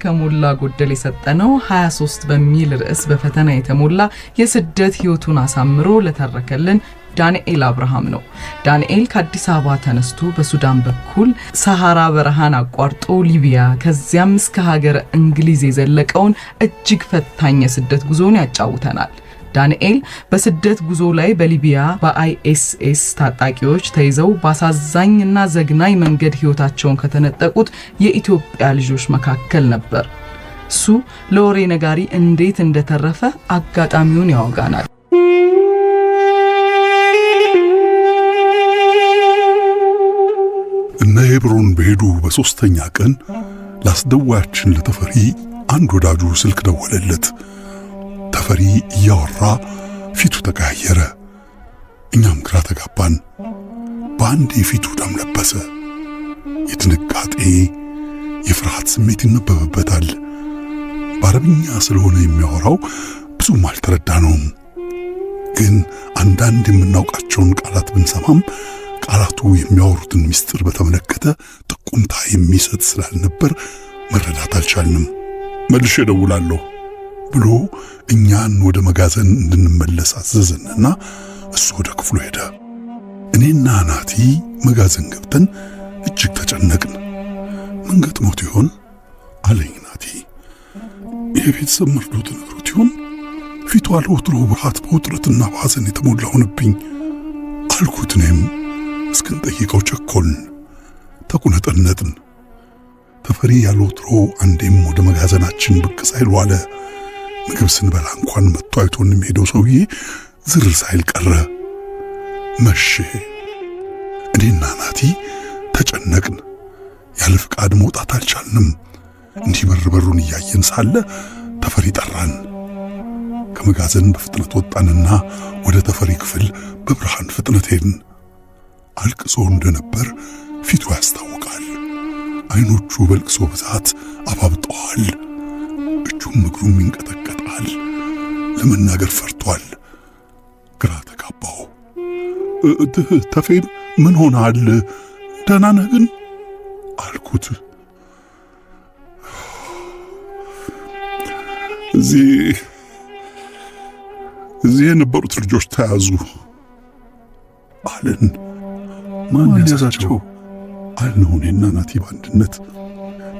ከሞላ ጎደል የሰጠነው 23 በሚል ርዕስ በፈተና የተሞላ የስደት ህይወቱን አሳምሮ ለተረከልን ዳንኤል አብርሃም ነው። ዳንኤል ከአዲስ አበባ ተነስቶ በሱዳን በኩል ሰሃራ በረሃን አቋርጦ ሊቢያ ከዚያም እስከ ሀገር እንግሊዝ የዘለቀውን እጅግ ፈታኝ የስደት ጉዞን ያጫውተናል። ዳንኤል በስደት ጉዞ ላይ በሊቢያ በአይኤስኤስ ታጣቂዎች ተይዘው ባሳዛኝና ዘግናኝ መንገድ ህይወታቸውን ከተነጠቁት የኢትዮጵያ ልጆች መካከል ነበር። እሱ ለወሬ ነጋሪ እንዴት እንደተረፈ አጋጣሚውን ያወጋናል። እነ ሄብሮን በሄዱ በሶስተኛ ቀን ላስደዋያችን ለተፈሪ አንድ ወዳጁ ስልክ ደወለለት። ተፈሪ እያወራ ፊቱ ተቀያየረ። እኛም ግራ ተጋባን። በአንዴ ፊቱ ደም ለበሰ። የድንጋጤ የፍርሃት ስሜት ይነበብበታል። በአረብኛ ስለሆነ የሚያወራው ብዙም አልተረዳነውም። ግን አንዳንድ የምናውቃቸውን ቃላት ብንሰማም ቃላቱ የሚያወሩትን ምስጢር በተመለከተ ጥቁምታ የሚሰጥ ስላልነበር መረዳት አልቻልንም። መልሼ እደውላለሁ ብሎ እኛን ወደ መጋዘን እንድንመለስ አዘዘንና እሱ ወደ ክፍሉ ሄደ። እኔና ናቲ መጋዘን ገብተን እጅግ ተጨነቅን። ምን ገጥሞት ይሆን አለኝ ናቲ። የቤተሰብ መርዶ ተነግሮት ይሆን? ፊቱ አልወትሮ በሃት በውጥረትና በሐዘን የተሞላ ሆነብኝ አልኩት። እኔም እስክንጠይቀው ቸኮልን፣ ተቁነጠነጥን። ተፈሪ ያልወትሮ አንዴም ወደ መጋዘናችን ብቅ ሳይል ዋለ። ምግብ ስንበላ እንኳን መጥቶ አይቶን የሚሄደው ሰውዬ ዝር ሳይል ቀረ። መሸ። እኔና ናቲ ተጨነቅን። ያለ ፍቃድ መውጣት አልቻልንም። እንዲህ በሩን እያየን ሳለ ተፈሪ ጠራን። ከመጋዘን በፍጥነት ወጣንና ወደ ተፈሪ ክፍል በብርሃን ፍጥነት ሄድን። አልቅሶ እንደነበር ፊቱ ያስታውቃል። አይኖቹ በልቅሶ ብዛት አባብጠዋል። እጁም እግሩም ይንቀጠቀጣል። ለመናገር ፈርቷል። ግራ ተጋባው። ተፌም ምን ሆነሃል? ደህና ነህ ግን አልኩት። እዚህ የነበሩት ልጆች ተያዙ አለን። ማን ያዛቸው? አልነው እኔና ናቲ በአንድነት።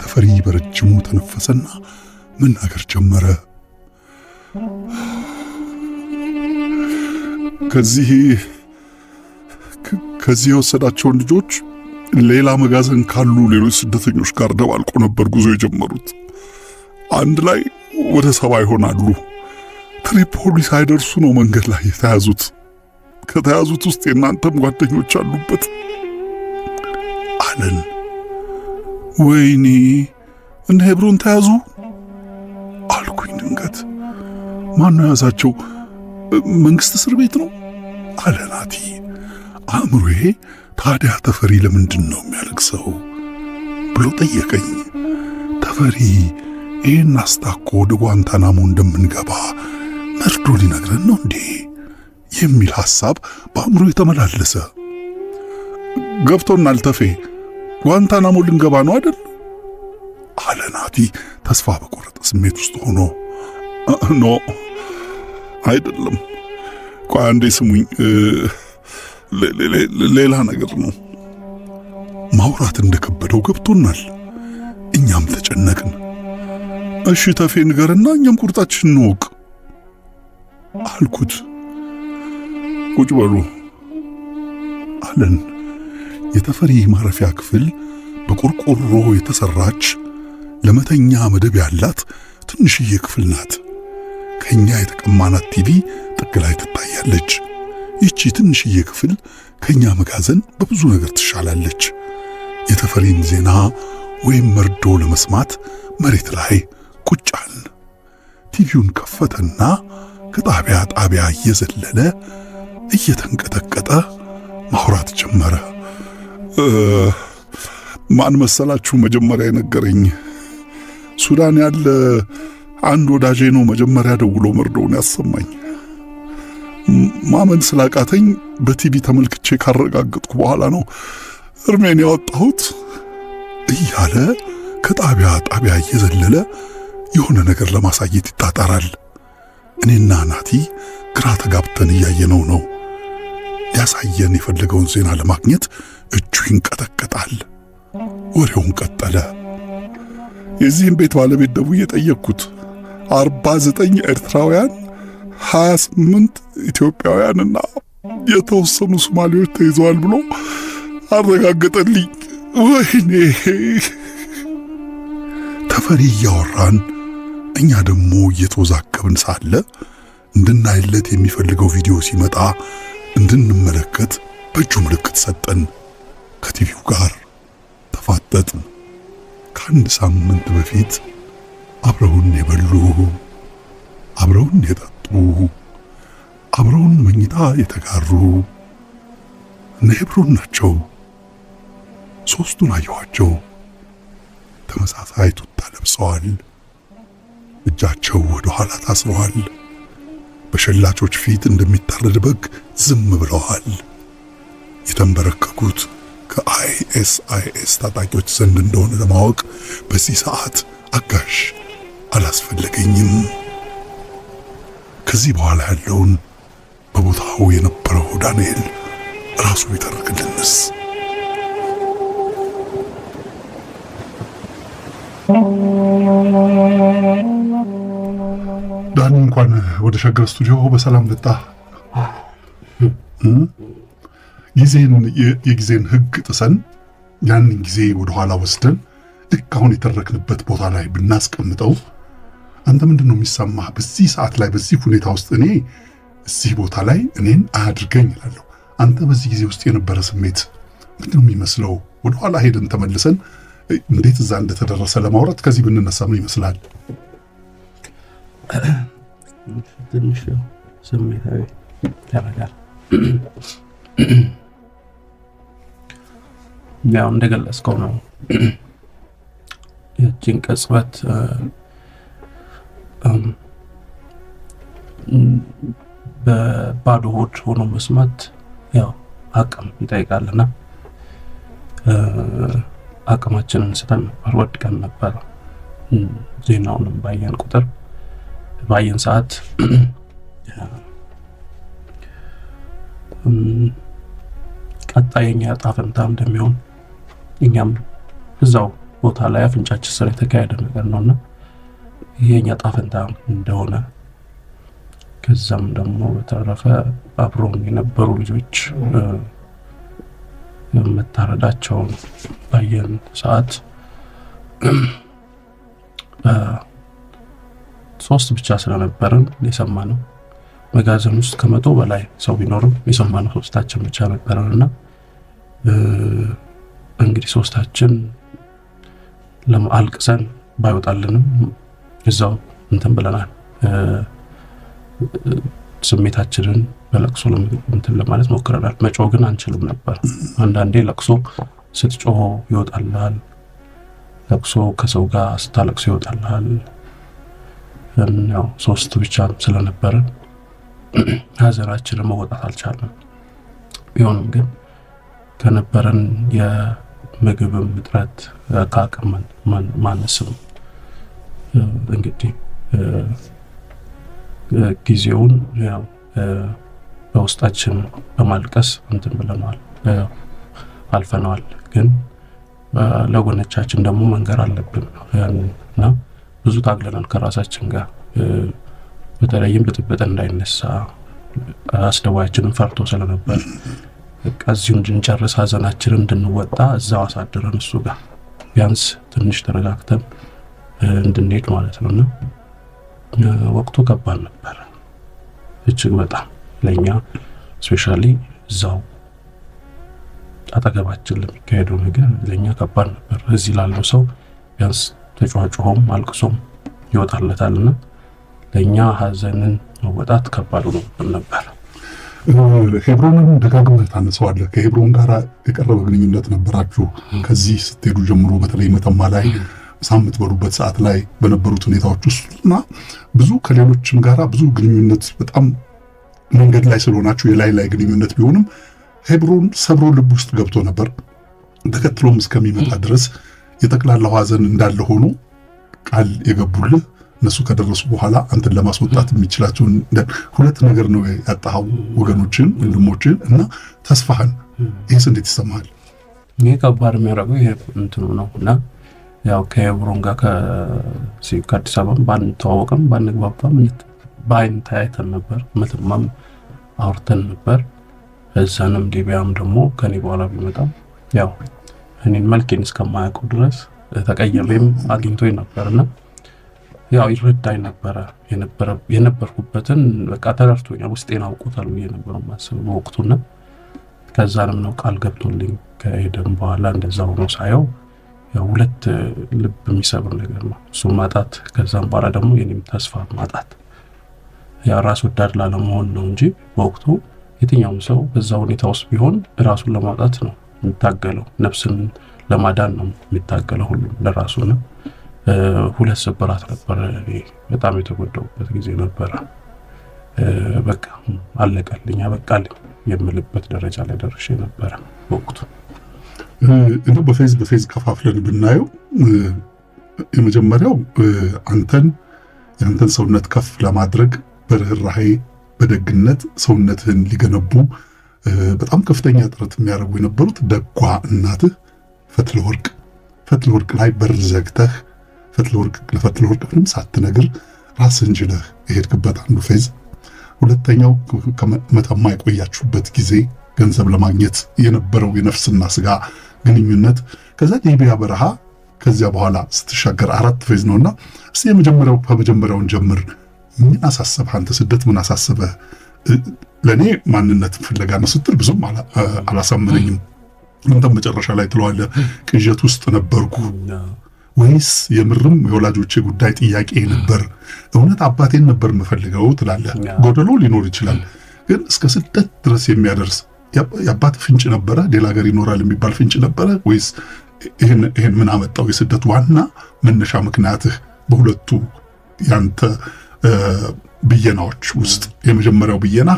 ተፈሪ በረጅሙ ተነፈሰና መናገር ጀመረ። ከዚህ የወሰዳቸውን ልጆች ሌላ መጋዘን ካሉ ሌሎች ስደተኞች ጋር ደባልቆ ነበር ጉዞ የጀመሩት። አንድ ላይ ወደ 70 ይሆናሉ። ትሪፖሊ ሳይደርሱ ነው መንገድ ላይ የተያዙት። ከተያዙት ውስጥ የናንተም ጓደኞች አሉበት አለን። ወይኔ እነ ሄብሮን ተያዙ አልኩኝ ድንገት። ማን ነው ያዛቸው? መንግስት እስር ቤት ነው አለ ናቲ። አእምሮዬ ታዲያ ተፈሪ ለምንድን ነው የሚያለቅሰው ብሎ ጠየቀኝ። ተፈሪ ይህን አስታኮ ወደ ጓንታናሞ እንደምንገባ መርዶ ሊነግረን ነው እንዴ የሚል ሐሳብ በአእምሮዬ ተመላለሰ። ገብቶናል ተፌ፣ ጓንታናሞ ልንገባ ነው አይደል አለ ናቲ ተስፋ በቆረጠ ስሜት ውስጥ ሆኖ። ኖ አይደለም፣ ቆይ አንዴ ስሙኝ፣ ሌላ ነገር ነው። ማውራት እንደከበደው ገብቶናል። እኛም ተጨነቅን። እሺ ተፌ ንገርና እኛም ቁርጣችን እንወቅ አልኩት። ቁጭ በሉ አለን። የተፈሪ ማረፊያ ክፍል በቆርቆሮ የተሰራች ለመተኛ መደብ ያላት ትንሽዬ ክፍል ናት። ከኛ የተቀማናት ቲቪ ጥግ ላይ ትታያለች። ይቺ ትንሽዬ ክፍል ከኛ መጋዘን በብዙ ነገር ትሻላለች። የተፈሪን ዜና ወይም መርዶ ለመስማት መሬት ላይ ቁጭ አልን። ቲቪውን ከፈተና ከጣቢያ ጣቢያ እየዘለለ እየተንቀጠቀጠ ማውራት ጀመረ። ማን መሰላችሁ መጀመሪያ የነገረኝ? ሱዳን ያለ አንድ ወዳጄ ነው መጀመሪያ ደውሎ መርዶውን ያሰማኝ። ማመን ስላቃተኝ በቲቪ ተመልክቼ ካረጋገጥኩ በኋላ ነው እርሜን ያወጣሁት እያለ ከጣቢያ ጣቢያ እየዘለለ የሆነ ነገር ለማሳየት ይጣጣራል። እኔና ናቲ ግራ ተጋብተን እያየነው ነው። ሊያሳየን የፈለገውን ዜና ለማግኘት እጁ ይንቀጠቀጣል። ወሬውን ቀጠለ። የዚህም ቤት ባለቤት ደውዬ ጠየቅኩት። 49 ኤርትራውያን፣ 28 ኢትዮጵያውያንና የተወሰኑ ሶማሌዎች ተይዘዋል ብሎ አረጋገጠልኝ። ወይኔ! ተፈሪ እያወራን እኛ ደግሞ እየተወዛገብን ሳለ እንድናይለት የሚፈልገው ቪዲዮ ሲመጣ እንድንመለከት በእጁ ምልክት ሰጠን። ከቲቪው ጋር ተፋጠጥን። ከአንድ ሳምንት በፊት አብረውን የበሉ፣ አብረውን የጠጡ፣ አብረውን መኝታ የተጋሩ እነ ሄብሮን ናቸው። ሦስቱን አየኋቸው። ተመሳሳይ ቱታ ለብሰዋል። እጃቸው ወደ ኋላ ታስረዋል። በሸላቾች ፊት እንደሚታረድ በግ ዝም ብለዋል። የተንበረከኩት ከአይኤስአይኤስ ታጣቂዎች ዘንድ እንደሆነ ለማወቅ በዚህ ሰዓት አጋዥ አላስፈለገኝም። ከዚህ በኋላ ያለውን በቦታው የነበረው ዳንኤል ራሱ ቢተርክልንስ? ዳኒ እንኳን ወደ ሸገር ስቱዲዮ በሰላም መጣ። የጊዜን ሕግ ጥሰን ያንን ጊዜ ወደ ኋላ ወስደን ልክ አሁን የተረክንበት ቦታ ላይ ብናስቀምጠው አንተ ምንድነው የሚሰማህ? በዚህ ሰዓት ላይ በዚህ ሁኔታ ውስጥ እኔ እዚህ ቦታ ላይ እኔን አያድርገኝ እላለሁ። አንተ በዚህ ጊዜ ውስጥ የነበረ ስሜት ምንድነው የሚመስለው? ወደ ኋላ ሄደን ተመልሰን እንዴት እዛ እንደተደረሰ ለማውራት ከዚህ ብንነሳ ምን ይመስላል? ትንሽ ስሜታዊ ያደርጋል። ያው እንደገለጽከው ነው። ያቺን ቅጽበት በባዶ ሆድ ሆኖ መስማት ያው አቅም ይጠይቃልና አቅማችንን ስተን ነበር፣ ወድቀን ነበር። ዜናውንም ባየን ቁጥር ባየን ሰዓት ቀጣይኛ ዕጣ ፈንታ እንደሚሆን እኛም እዛው ቦታ ላይ አፍንጫችን ስር የተካሄደ ነገር ነውና ይሄኛ ዕጣ ፈንታ እንደሆነ ከዛም ደግሞ በተረፈ አብሮን የነበሩ ልጆች መታረዳቸውን ባየን ሰዓት ሶስት ብቻ ስለነበረን የሰማነው መጋዘን ውስጥ ከመቶ በላይ ሰው ቢኖርም የሰማነው ሶስታችን ብቻ ነበርንና እንግዲህ ሶስታችን ለማልቀሰን ባይወጣልንም እዛው እንትን ብለናል። ስሜታችንን በለቅሶ እንትን ለማለት ሞክረናል። መጮህ ግን አንችልም ነበር። አንዳንዴ ለቅሶ ስትጮህ ይወጣልሃል፣ ለቅሶ ከሰው ጋር ስታለቅሶ ይወጣልሃል። ያው ሶስት ብቻ ስለነበረን ሀዘናችንን መወጣት አልቻልንም። ቢሆንም ግን ከነበረን የምግብም እጥረት ከአቅም ማነስም እንግዲህ ጊዜውን ያው በውስጣችን በማልቀስ እንትን ብለናል፣ አልፈነዋል። ግን ለጎኖቻችን ደግሞ መንገር አለብን እና ብዙ ታግለናል ከራሳችን ጋር። በተለይም ብጥብጥ እንዳይነሳ አስደዋያችንን ፈርቶ ስለነበር እዚሁ እንድንጨርስ ሀዘናችንን እንድንወጣ እዛው አሳድረን እሱ ጋር ቢያንስ ትንሽ ተረጋግተን እንድንሄድ ማለት ነውና ወቅቱ ከባድ ነበር እጅግ በጣም ለኛ ስፔሻሊ እዛው አጠገባችን ለሚካሄደው ነገር ለኛ ከባድ ነበር። እዚህ ላለው ሰው ቢያንስ ተጫዋጭሆም አልቅሶም ይወጣለታልና ለኛ ሀዘንን መወጣት ከባድ ነበር። ሄብሮንን ደጋግመህ ታነሳዋለህ። ከሄብሮን ጋር የቀረበ ግንኙነት ነበራችሁ ከዚህ ስትሄዱ ጀምሮ፣ በተለይ መተማ ላይ ሳምንት በሩበት ሰዓት ላይ በነበሩት ሁኔታዎች ውስጥና ብዙ ከሌሎችም ጋራ ብዙ ግንኙነት በጣም መንገድ ላይ ስለሆናችሁ የላይ ግንኙነት ቢሆንም ሄብሮን ሰብሮ ልብ ውስጥ ገብቶ ነበር። ተከትሎም እስከሚመጣ ድረስ የጠቅላላው ሐዘን እንዳለ ሆኖ ቃል የገቡልህ እነሱ ከደረሱ በኋላ አንተን ለማስወጣት የሚችላቸውን ሁለት ነገር ነው ያጣኸው፣ ወገኖችን፣ ወንድሞችን እና ተስፋህን። ይህስ እንዴት ይሰማሃል? ይሄ ከባድ የሚያደርገው ይሄ እንትኑ ነው እና ያው ከኤብሮን ጋር ከአዲስ አበባ ባንተዋወቅም ባንግባባም በአይን ተያይተን ነበር፣ ምትማም አውርተን ነበር። እዛንም ሊቢያም ደግሞ ከኔ በኋላ ቢመጣም ያው እኔን መልኬን እስከማያውቀው ድረስ ተቀየሜም አግኝቶኝ ነበርና ያው ይረዳኝ ነበረ። የነበርኩበትን በቃ ተረድቶኛል፣ ውስጤን አውቆታል ብዬ ነበር የማስበው በወቅቱና ከዛንም ነው ቃል ገብቶልኝ ከሄደም በኋላ እንደዛ ሆኖ ሳየው ያው ሁለት ልብ የሚሰብር ነገር ነው እሱን ማጣት። ከዛም በኋላ ደግሞ የኔም ተስፋ ማጣት ያው ራስ ወዳድ ላለመሆን ነው እንጂ በወቅቱ የትኛውም ሰው በዛ ሁኔታ ውስጥ ቢሆን ራሱን ለማውጣት ነው የሚታገለው፣ ነፍስን ለማዳን ነው የሚታገለው ሁሉም ለራሱ ነው። ሁለት ስብራት ነበር፣ በጣም የተጎዳውበት ጊዜ ነበረ። በቃ አለቀልኝ አበቃልኝ የምልበት ደረጃ ላይ ደርሼ ነበረ በወቅቱ። እንደው በፌዝ ከፋፍለን ብናየው የመጀመሪያው የአንተን ሰውነት ከፍ ለማድረግ በርህራሄ በደግነት ሰውነትህን ሊገነቡ በጣም ከፍተኛ ጥረት የሚያደርጉ የነበሩት ደጓ እናትህ ፈትለወርቅ ላይ በር ዘግተህ ለፈትለወርቅ ምንም ሳትነግር ራስህን ችለህ የሄድክበት አንዱ ፌዝ። ሁለተኛው መተማ የቆያችሁበት ጊዜ ገንዘብ ለማግኘት የነበረው የነፍስና ስጋ ግንኙነት፣ ከዛ ሊቢያ በረሃ፣ ከዚያ በኋላ ስትሻገር 4 ፌዝ ነውና እስቲ ከመጀመሪያውን ጀምር። ምን አሳሰበህ አንተ? ስደት ምን አሳሰበህ? ለኔ ማንነት ፍለጋ ነው ስትል ብዙም አላሳመነኝም። አንተም መጨረሻ ላይ ትለዋለህ ቅዠት ውስጥ ነበርኩ ወይስ የምርም የወላጆቼ ጉዳይ ጥያቄ ነበር፣ እውነት አባቴን ነበር የምፈልገው ትላለህ። ጎደሎ ሊኖር ይችላል፣ ግን እስከ ስደት ድረስ የሚያደርስ የአባት ፍንጭ ነበረ? ሌላ ሀገር ይኖራል የሚባል ፍንጭ ነበረ ወይስ ይሄን ምን አመጣው? የስደት ዋና መነሻ ምክንያትህ በሁለቱ ያንተ ብየናዎች ውስጥ የመጀመሪያው ብየና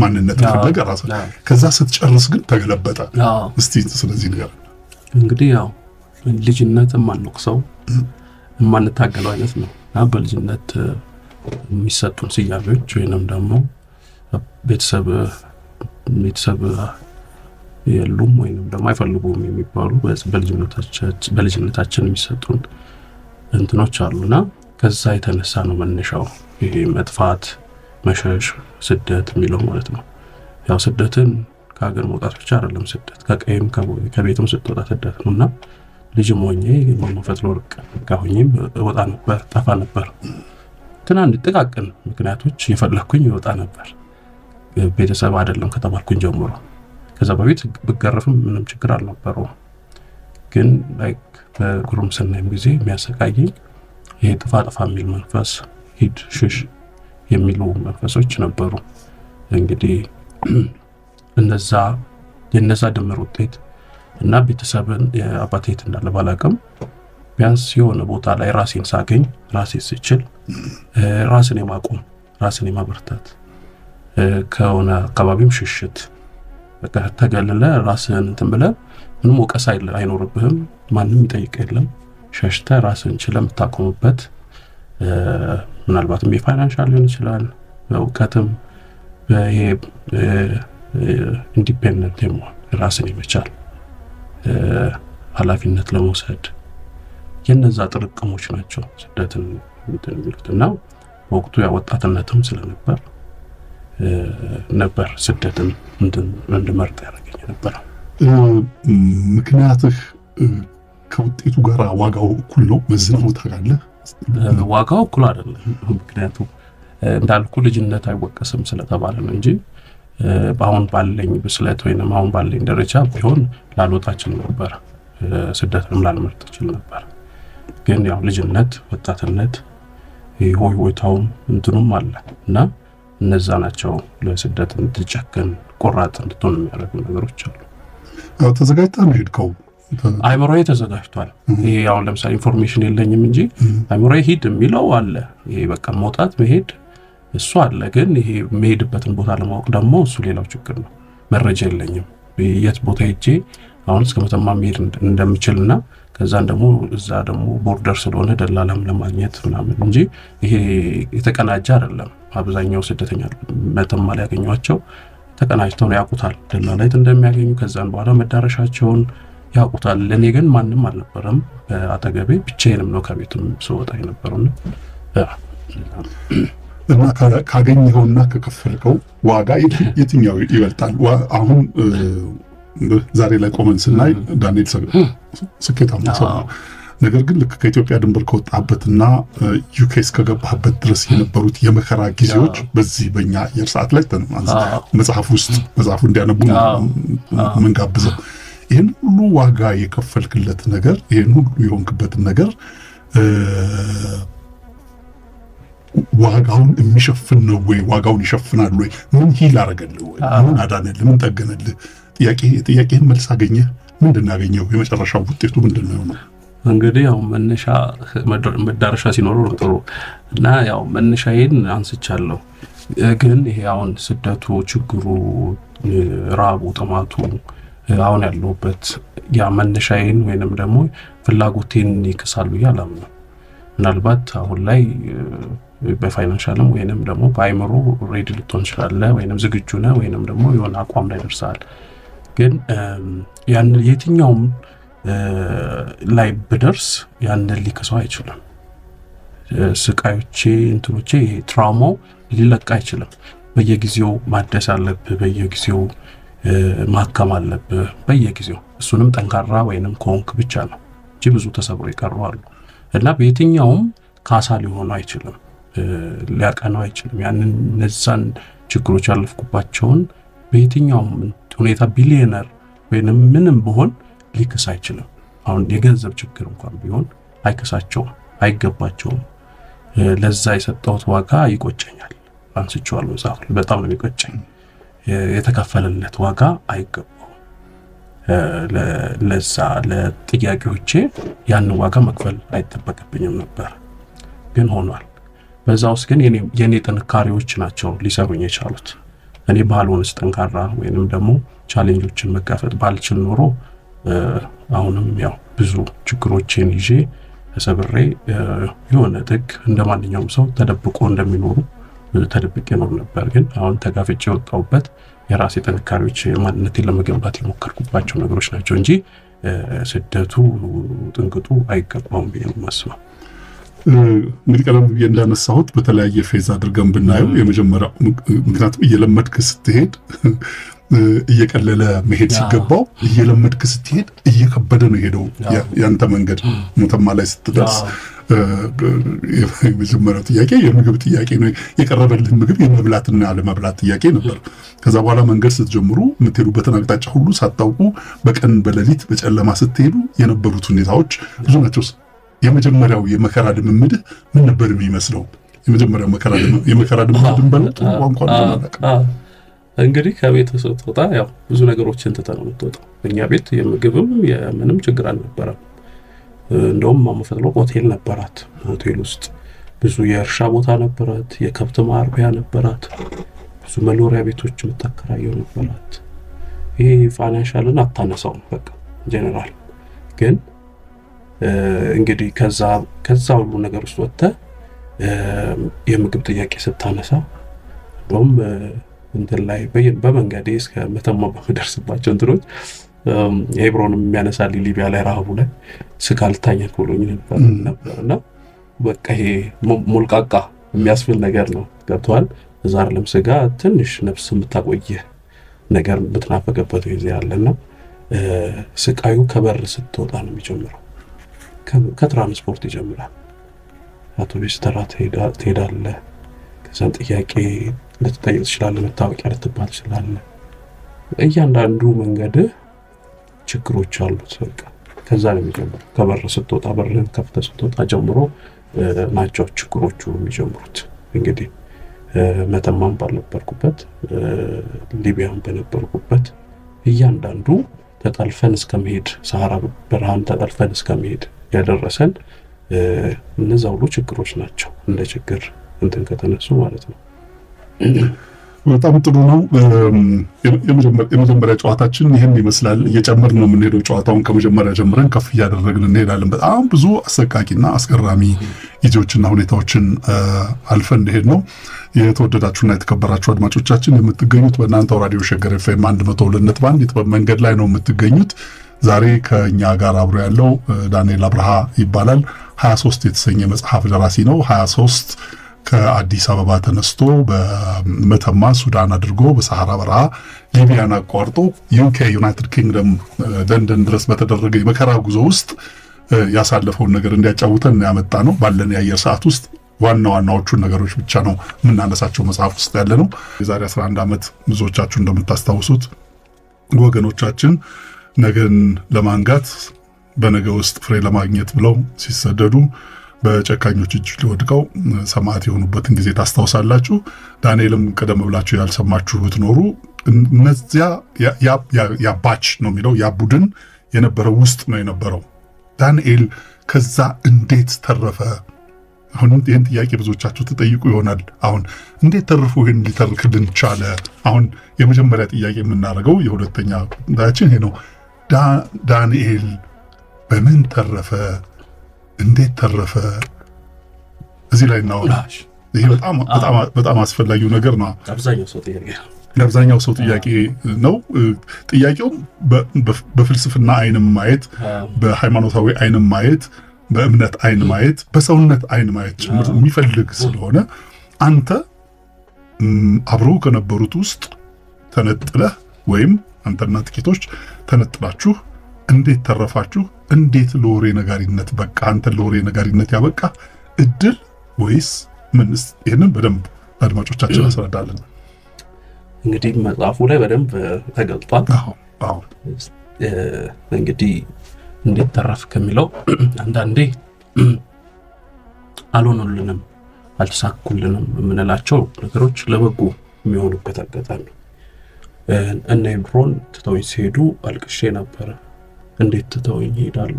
ማንነት ፈለገ ራስ፣ ከዛ ስትጨርስ ግን ተገለበጠ። እስቲ ስለዚህ ነገር እንግዲህ ያው ልጅነት የማንወቅሰው የማንታገለው አይነት ነው እና በልጅነት የሚሰጡን ስያሜዎች ወይንም ደግሞ ቤተሰብ የሉም ወይንም ደግሞ አይፈልጉም የሚባሉ በልጅነታችን የሚሰጡን እንትኖች አሉና ከዛ የተነሳ ነው መነሻው ይሄ መጥፋት፣ መሸሽ፣ ስደት የሚለው ማለት ነው። ያው ስደትን ከሀገር መውጣት ብቻ አይደለም ስደት፣ ከቀይም ከቤትም ስትወጣ ስደት ነውና ልጅም ሆኜ ፈትለወርቅ ጋሁኝም ወጣ ነበር፣ ጠፋ ነበር። ትናንሽ ጥቃቅን ምክንያቶች የፈለኩኝ ይወጣ ነበር። ቤተሰብ አይደለም ከተባልኩኝ ጀምሮ ከዛ በፊት ብገረፍም ምንም ችግር አልነበረውም። ግን ላይክ በጉርምስናም ጊዜ የሚያሰቃየኝ ይሄ ጥፋ የሚል መንፈስ፣ ሂድ ሽሽ የሚሉ መንፈሶች ነበሩ። እንግዲህ የነዛ ድምር ውጤት እና ቤተሰብን የአባቴት እንዳለ ባላቅም ቢያንስ የሆነ ቦታ ላይ ራሴን ሳገኝ ራሴን ስችል ራስን የማቆም ራስን የማበርታት ከሆነ አካባቢም ሽሽት በቃ ተገልለ ራስን እንትን ብለህ ምንም ወቀሳ አይኖርብህም፣ ማንም ይጠይቅ የለም። ሸሽተ ራስን ችለህ የምታቆምበት ምናልባትም የፋይናንሻል ሊሆን ይችላል፣ በእውቀትም ይሄ ኢንዲፔንደንት የመሆን ራስን የመቻል ኃላፊነት ለመውሰድ የነዛ ጥርቅሞች ናቸው ስደትን እንትን የሚሉትና ወቅቱ ያወጣትነትም ስለነበር ነበር ስደትን እንድመርጥ ያደረገኝ ነበር። ምክንያትህ ከውጤቱ ጋር ዋጋው እኩል ነው? መዝነው ታውቃለህ? ዋጋው እኩል አይደለም። ምክንያቱ እንዳልኩ ልጅነት አይወቀስም ስለተባለ ነው እንጂ በአሁን ባለኝ ብስለት ወይንም አሁን ባለኝ ደረጃ ቢሆን ላልወጣችን ነበር፣ ስደትንም ላልመርጥ እችል ነበር። ግን ያው ልጅነት፣ ወጣትነት ሆይታውም እንትኑም አለ እና እነዛ ናቸው ለስደት እንድትጨክን ቆራጥ እንድትሆን የሚያደርጉ ነገሮች አሉ። ተዘጋጅተህ ነው ሄድከው? አይምሮዬ ተዘጋጅቷል። ይሄ አሁን ለምሳሌ ኢንፎርሜሽን የለኝም እንጂ አይምሮዬ ሂድ የሚለው አለ። ይሄ በቃ መውጣት መሄድ እሱ አለ። ግን ይሄ መሄድበትን ቦታ ለማወቅ ደግሞ እሱ ሌላው ችግር ነው። መረጃ የለኝም የት ቦታ ሄጄ አሁን እስከ መተማ መሄድ እንደምችልና ከዛን ደግሞ እዛ ደግሞ ቦርደር ስለሆነ ደላላም ለማግኘት ምናምን እንጂ ይሄ የተቀናጀ አይደለም። አብዛኛው ስደተኛ መተማ ላይ ያገኟቸው ተቀናጅተው ነው ያውቁታል ደላላይት እንደሚያገኙ ከዛን በኋላ መዳረሻቸውን ያውቁታል። ለኔ ግን ማንም አልነበረም አጠገቤ ብቻዬንም ነው ከቤቱም ስወጣ የነበረውና እና ካገኘኸውና ከከፈልከው ዋጋ የትኛው ይበልጣል? አሁን ዛሬ ላይ ቆመን ስናይ ዳንኤል ስኬታማ ሰው ነው። ነገር ግን ልክ ከኢትዮጵያ ድንበር ከወጣበትና ዩኬ እስከገባህበት ድረስ የነበሩት የመከራ ጊዜዎች በዚህ በእኛ አየር ሰዓት ላይ መጽሐፉ እንዲያነቡ መንጋብዘው ይህን ሁሉ ዋጋ የከፈልክለት ነገር ይህን ሁሉ የሆንክበትን ነገር ዋጋውን የሚሸፍን ነው ወይ? ዋጋውን ይሸፍናል ወይ? ምን ሂል አረገልህ ወይ? ምን አዳነልህ? ምን ጠገነልህ? ጥያቄህን መልስ አገኘህ? ምንድን ነው ያገኘው? የመጨረሻው ውጤቱ ምንድን ነው? እንግዲህ ያው መዳረሻ ሲኖረው ነው ጥሩ እና ያው መነሻዬን አንስቻለሁ። ግን ይሄ አሁን ስደቱ፣ ችግሩ፣ ራቡ፣ ጥማቱ አሁን ያለሁበት ያ መነሻዬን ወይንም ደግሞ ፍላጎቴን ይክሳል ብዬ አላምንም። ምናልባት አሁን ላይ በፋይናንሻልም ወይንም ደግሞ በአይምሮ ሬዲ ልትሆን ትችላለህ ወይንም ዝግጁ ነህ ወይንም ደግሞ የሆነ አቋም ላይ ደርሰሃል። ግን ያን የትኛውም ላይ ብደርስ ያንን ሊከሰው አይችልም። ስቃዮቼ እንትኖቼ ትራውማው ሊለቅ አይችልም። በየጊዜው ማደስ አለብህ፣ በየጊዜው ማከም አለብህ በየጊዜው። እሱንም ጠንካራ ወይንም ኮንክ ብቻ ነው እንጂ ብዙ ተሰብሮ ይቀርባሉ እና በየትኛውም ካሳ ሊሆኑ አይችልም፣ ሊያቀናው አይችልም። ያንን እነዛን ችግሮች ያለፍኩባቸውን በየትኛውም ሁኔታ ቢሊየነር ወይንም ምንም ቢሆን ሊክስ አይችልም። አሁን የገንዘብ ችግር እንኳን ቢሆን አይክሳቸውም፣ አይገባቸውም። ለዛ የሰጠሁት ዋጋ ይቆጨኛል። አንስቼዋለሁ መጽሐፍ ላይ በጣም ነው የሚቆጨኝ። የተከፈለለት ዋጋ አይገባውም። ለዛ ለጥያቄዎቼ ያን ዋጋ መክፈል አይጠበቅብኝም ነበር፣ ግን ሆኗል። በዛ ውስጥ ግን የኔ ጥንካሬዎች ናቸው ሊሰሩኝ የቻሉት። እኔ ባልሆንስ ጠንካራ ወይንም ደግሞ ቻሌንጆችን መጋፈጥ ባልችል ኖሮ አሁንም ያው ብዙ ችግሮችን ይዤ ተሰብሬ የሆነ ጥግ እንደማንኛውም ሰው ተደብቆ እንደሚኖሩ ተደብቄ ነው ነበር። ግን አሁን ተጋፍጬ የወጣሁበት የራሴ ጥንካሬዎች ማንነቴን ለመገንባት የሞከርኩባቸው ነገሮች ናቸው እንጂ ስደቱ ጥንቅጡ አይገባውም ብዬ ነው የማስበው። እንግዲህ ቀደም ብዬ እንዳነሳሁት በተለያየ ፌዝ አድርገን ብናየው የመጀመሪያው ምክንያቱም እየለመድክ ስትሄድ እየቀለለ መሄድ ሲገባው እየለመድክ ስትሄድ እየከበደ ነው ሄደው ያንተ መንገድ። መተማ ላይ ስትደርስ የመጀመሪያው ጥያቄ የምግብ ጥያቄ ነው። የቀረበልህ ምግብ የመብላትና ያለመብላት ጥያቄ ነበር። ከዛ በኋላ መንገድ ስትጀምሩ የምትሄዱበትን አቅጣጫ ሁሉ ሳታውቁ በቀን በሌሊት በጨለማ ስትሄዱ የነበሩት ሁኔታዎች ብዙ ናቸው። የመጀመሪያው የመከራ ልምምድህ ምን ነበር የሚመስለው? የመጀመሪያው የመከራ ልምምድን በለጥ ቋንቋ ነው። እንግዲህ ከቤት ስትወጣ ያው ብዙ ነገሮችን ትተህ ነው የምትወጣው። በእኛ ቤት የምግብም የምንም ችግር አልነበረም። እንደውም ማመፈጥሎ ሆቴል ነበራት። ሆቴል ውስጥ ብዙ የእርሻ ቦታ ነበራት፣ የከብት ማርቢያ ነበራት፣ ብዙ መኖሪያ ቤቶች የምታከራየው ነበራት። ይሄ ፋይናንሻልን አታነሳውም በቃ ጀነራል። ግን እንግዲህ ከዛ ሁሉ ነገር ውስጥ ወጥተህ የምግብ ጥያቄ ስታነሳ እንደውም እንትን ላይ በመንገዴ እስከ መተማ በመደርስባቸው እንትኖች ሄብሮንም የሚያነሳልኝ ሊቢያ ላይ ረሃቡ ላይ ስጋ ልታኘክ ብሎኝ ነበርና በቃ ይሄ ሞልቃቃ የሚያስብል ነገር ነው። ገብቶሃል? እዛ አይደለም ስጋ ትንሽ ነፍስ የምታቆየህ ነገር የምትናፈቅበት ጊዜ አለና ስቃዩ ከበር ስትወጣ ነው የሚጀምረው። ከትራንስፖርት ይጀምራል። አውቶቡስ ተራ ትሄዳለህ። ከዛን ጥያቄ ልትጠይቅ ትችላለህ፣ መታወቂያ ልትባል ትችላለህ። እያንዳንዱ መንገድ ችግሮች አሉት። በቃ ከዛ ነው የሚጀምረው። ከበር ስትወጣ በርን ከፍተህ ስትወጣ ጀምሮ ናቸው ችግሮቹ የሚጀምሩት። እንግዲህ መተማም ባልነበርኩበት ሊቢያም በነበርኩበት እያንዳንዱ ተጠልፈን እስከመሄድ ሰሃራ በረሃን ተጠልፈን እስከመሄድ ያደረሰን እነዛ ሁሉ ችግሮች ናቸው። እንደ ችግር እንትን ከተነሱ ማለት ነው። በጣም ጥሩ ነው። የመጀመሪያ ጨዋታችን ይህን ይመስላል። እየጨመርን ነው የምንሄደው። ጨዋታውን ከመጀመሪያ ጀምረን ከፍ እያደረግን እንሄዳለን። በጣም ብዙ አሰቃቂና አስገራሚ ጊዜዎችና ሁኔታዎችን አልፈን እንሄድ ነው። የተወደዳችሁና የተከበራችሁ አድማጮቻችን የምትገኙት በእናንተው ራዲዮ ሸገር ኤፍኤም 102.1 የጥበብ መንገድ ላይ ነው የምትገኙት። ዛሬ ከኛ ጋር አብሮ ያለው ዳንኤል አብርሃ ይባላል። 23 የተሰኘ መጽሐፍ ደራሲ ነው። 23 ከአዲስ አበባ ተነስቶ በመተማ ሱዳን አድርጎ በሰሐራ በረሃ ሊቢያን አቋርጦ ዩኬ ዩናይትድ ኪንግደም ለንደን ድረስ በተደረገ የመከራ ጉዞ ውስጥ ያሳለፈውን ነገር እንዲያጫውተን ያመጣ ነው። ባለን የአየር ሰዓት ውስጥ ዋና ዋናዎቹን ነገሮች ብቻ ነው የምናነሳቸው መጽሐፍ ውስጥ ያለ ነው። የዛሬ 11 ዓመት ብዙዎቻችሁ እንደምታስታውሱት ወገኖቻችን ነገን ለማንጋት በነገ ውስጥ ፍሬ ለማግኘት ብለው ሲሰደዱ በጨካኞች እጅ ሊወድቀው ሰማዕት የሆኑበትን ጊዜ ታስታውሳላችሁ። ዳንኤልም ቀደም ብላችሁ ያልሰማችሁ ብትኖሩ እነዚያ ያ ባች ነው የሚለው ያ ቡድን የነበረው ውስጥ ነው የነበረው። ዳንኤል ከዛ እንዴት ተረፈ? አሁን ይህን ጥያቄ ብዙዎቻችሁ ትጠይቁ ይሆናል። አሁን እንዴት ተርፎ ይህን ሊተርክልን ቻለ? አሁን የመጀመሪያ ጥያቄ የምናደርገው የሁለተኛ ዳችን ይሄ ነው። ዳንኤል በምን ተረፈ? እንዴት ተረፈ? እዚህ ላይ እናወራ። ይሄ በጣም አስፈላጊው ነገር ነው። ለአብዛኛው ሰው ጥያቄ ነው። ጥያቄውም በፍልስፍና አይንም ማየት፣ በሃይማኖታዊ አይንም ማየት፣ በእምነት አይን ማየት፣ በሰውነት አይን ማየት ጭምር የሚፈልግ ስለሆነ አንተ አብረው ከነበሩት ውስጥ ተነጥለህ ወይም አንተና ጥቂቶች ተነጥላችሁ እንዴት ተረፋችሁ? እንዴት ለወሬ ነጋሪነት በቃ? አንተ ለወሬ ነጋሪነት ያበቃ እድል ወይስ ምንስ? ይህንን በደንብ አድማጮቻችን አስረዳለን። እንግዲህ መጽሐፉ ላይ በደንብ ተገልጧል። እንግዲህ እንዴት ተረፍ ከሚለው አንዳንዴ አልሆኑልንም፣ አልተሳኩልንም የምንላቸው ነገሮች ለበጎ የሚሆኑበት አጋጣሚ። እነ ኤብሮን ትተውኝ ሲሄዱ አልቅሼ ነበረ። እንዴት ትተውኝ ይሄዳሉ?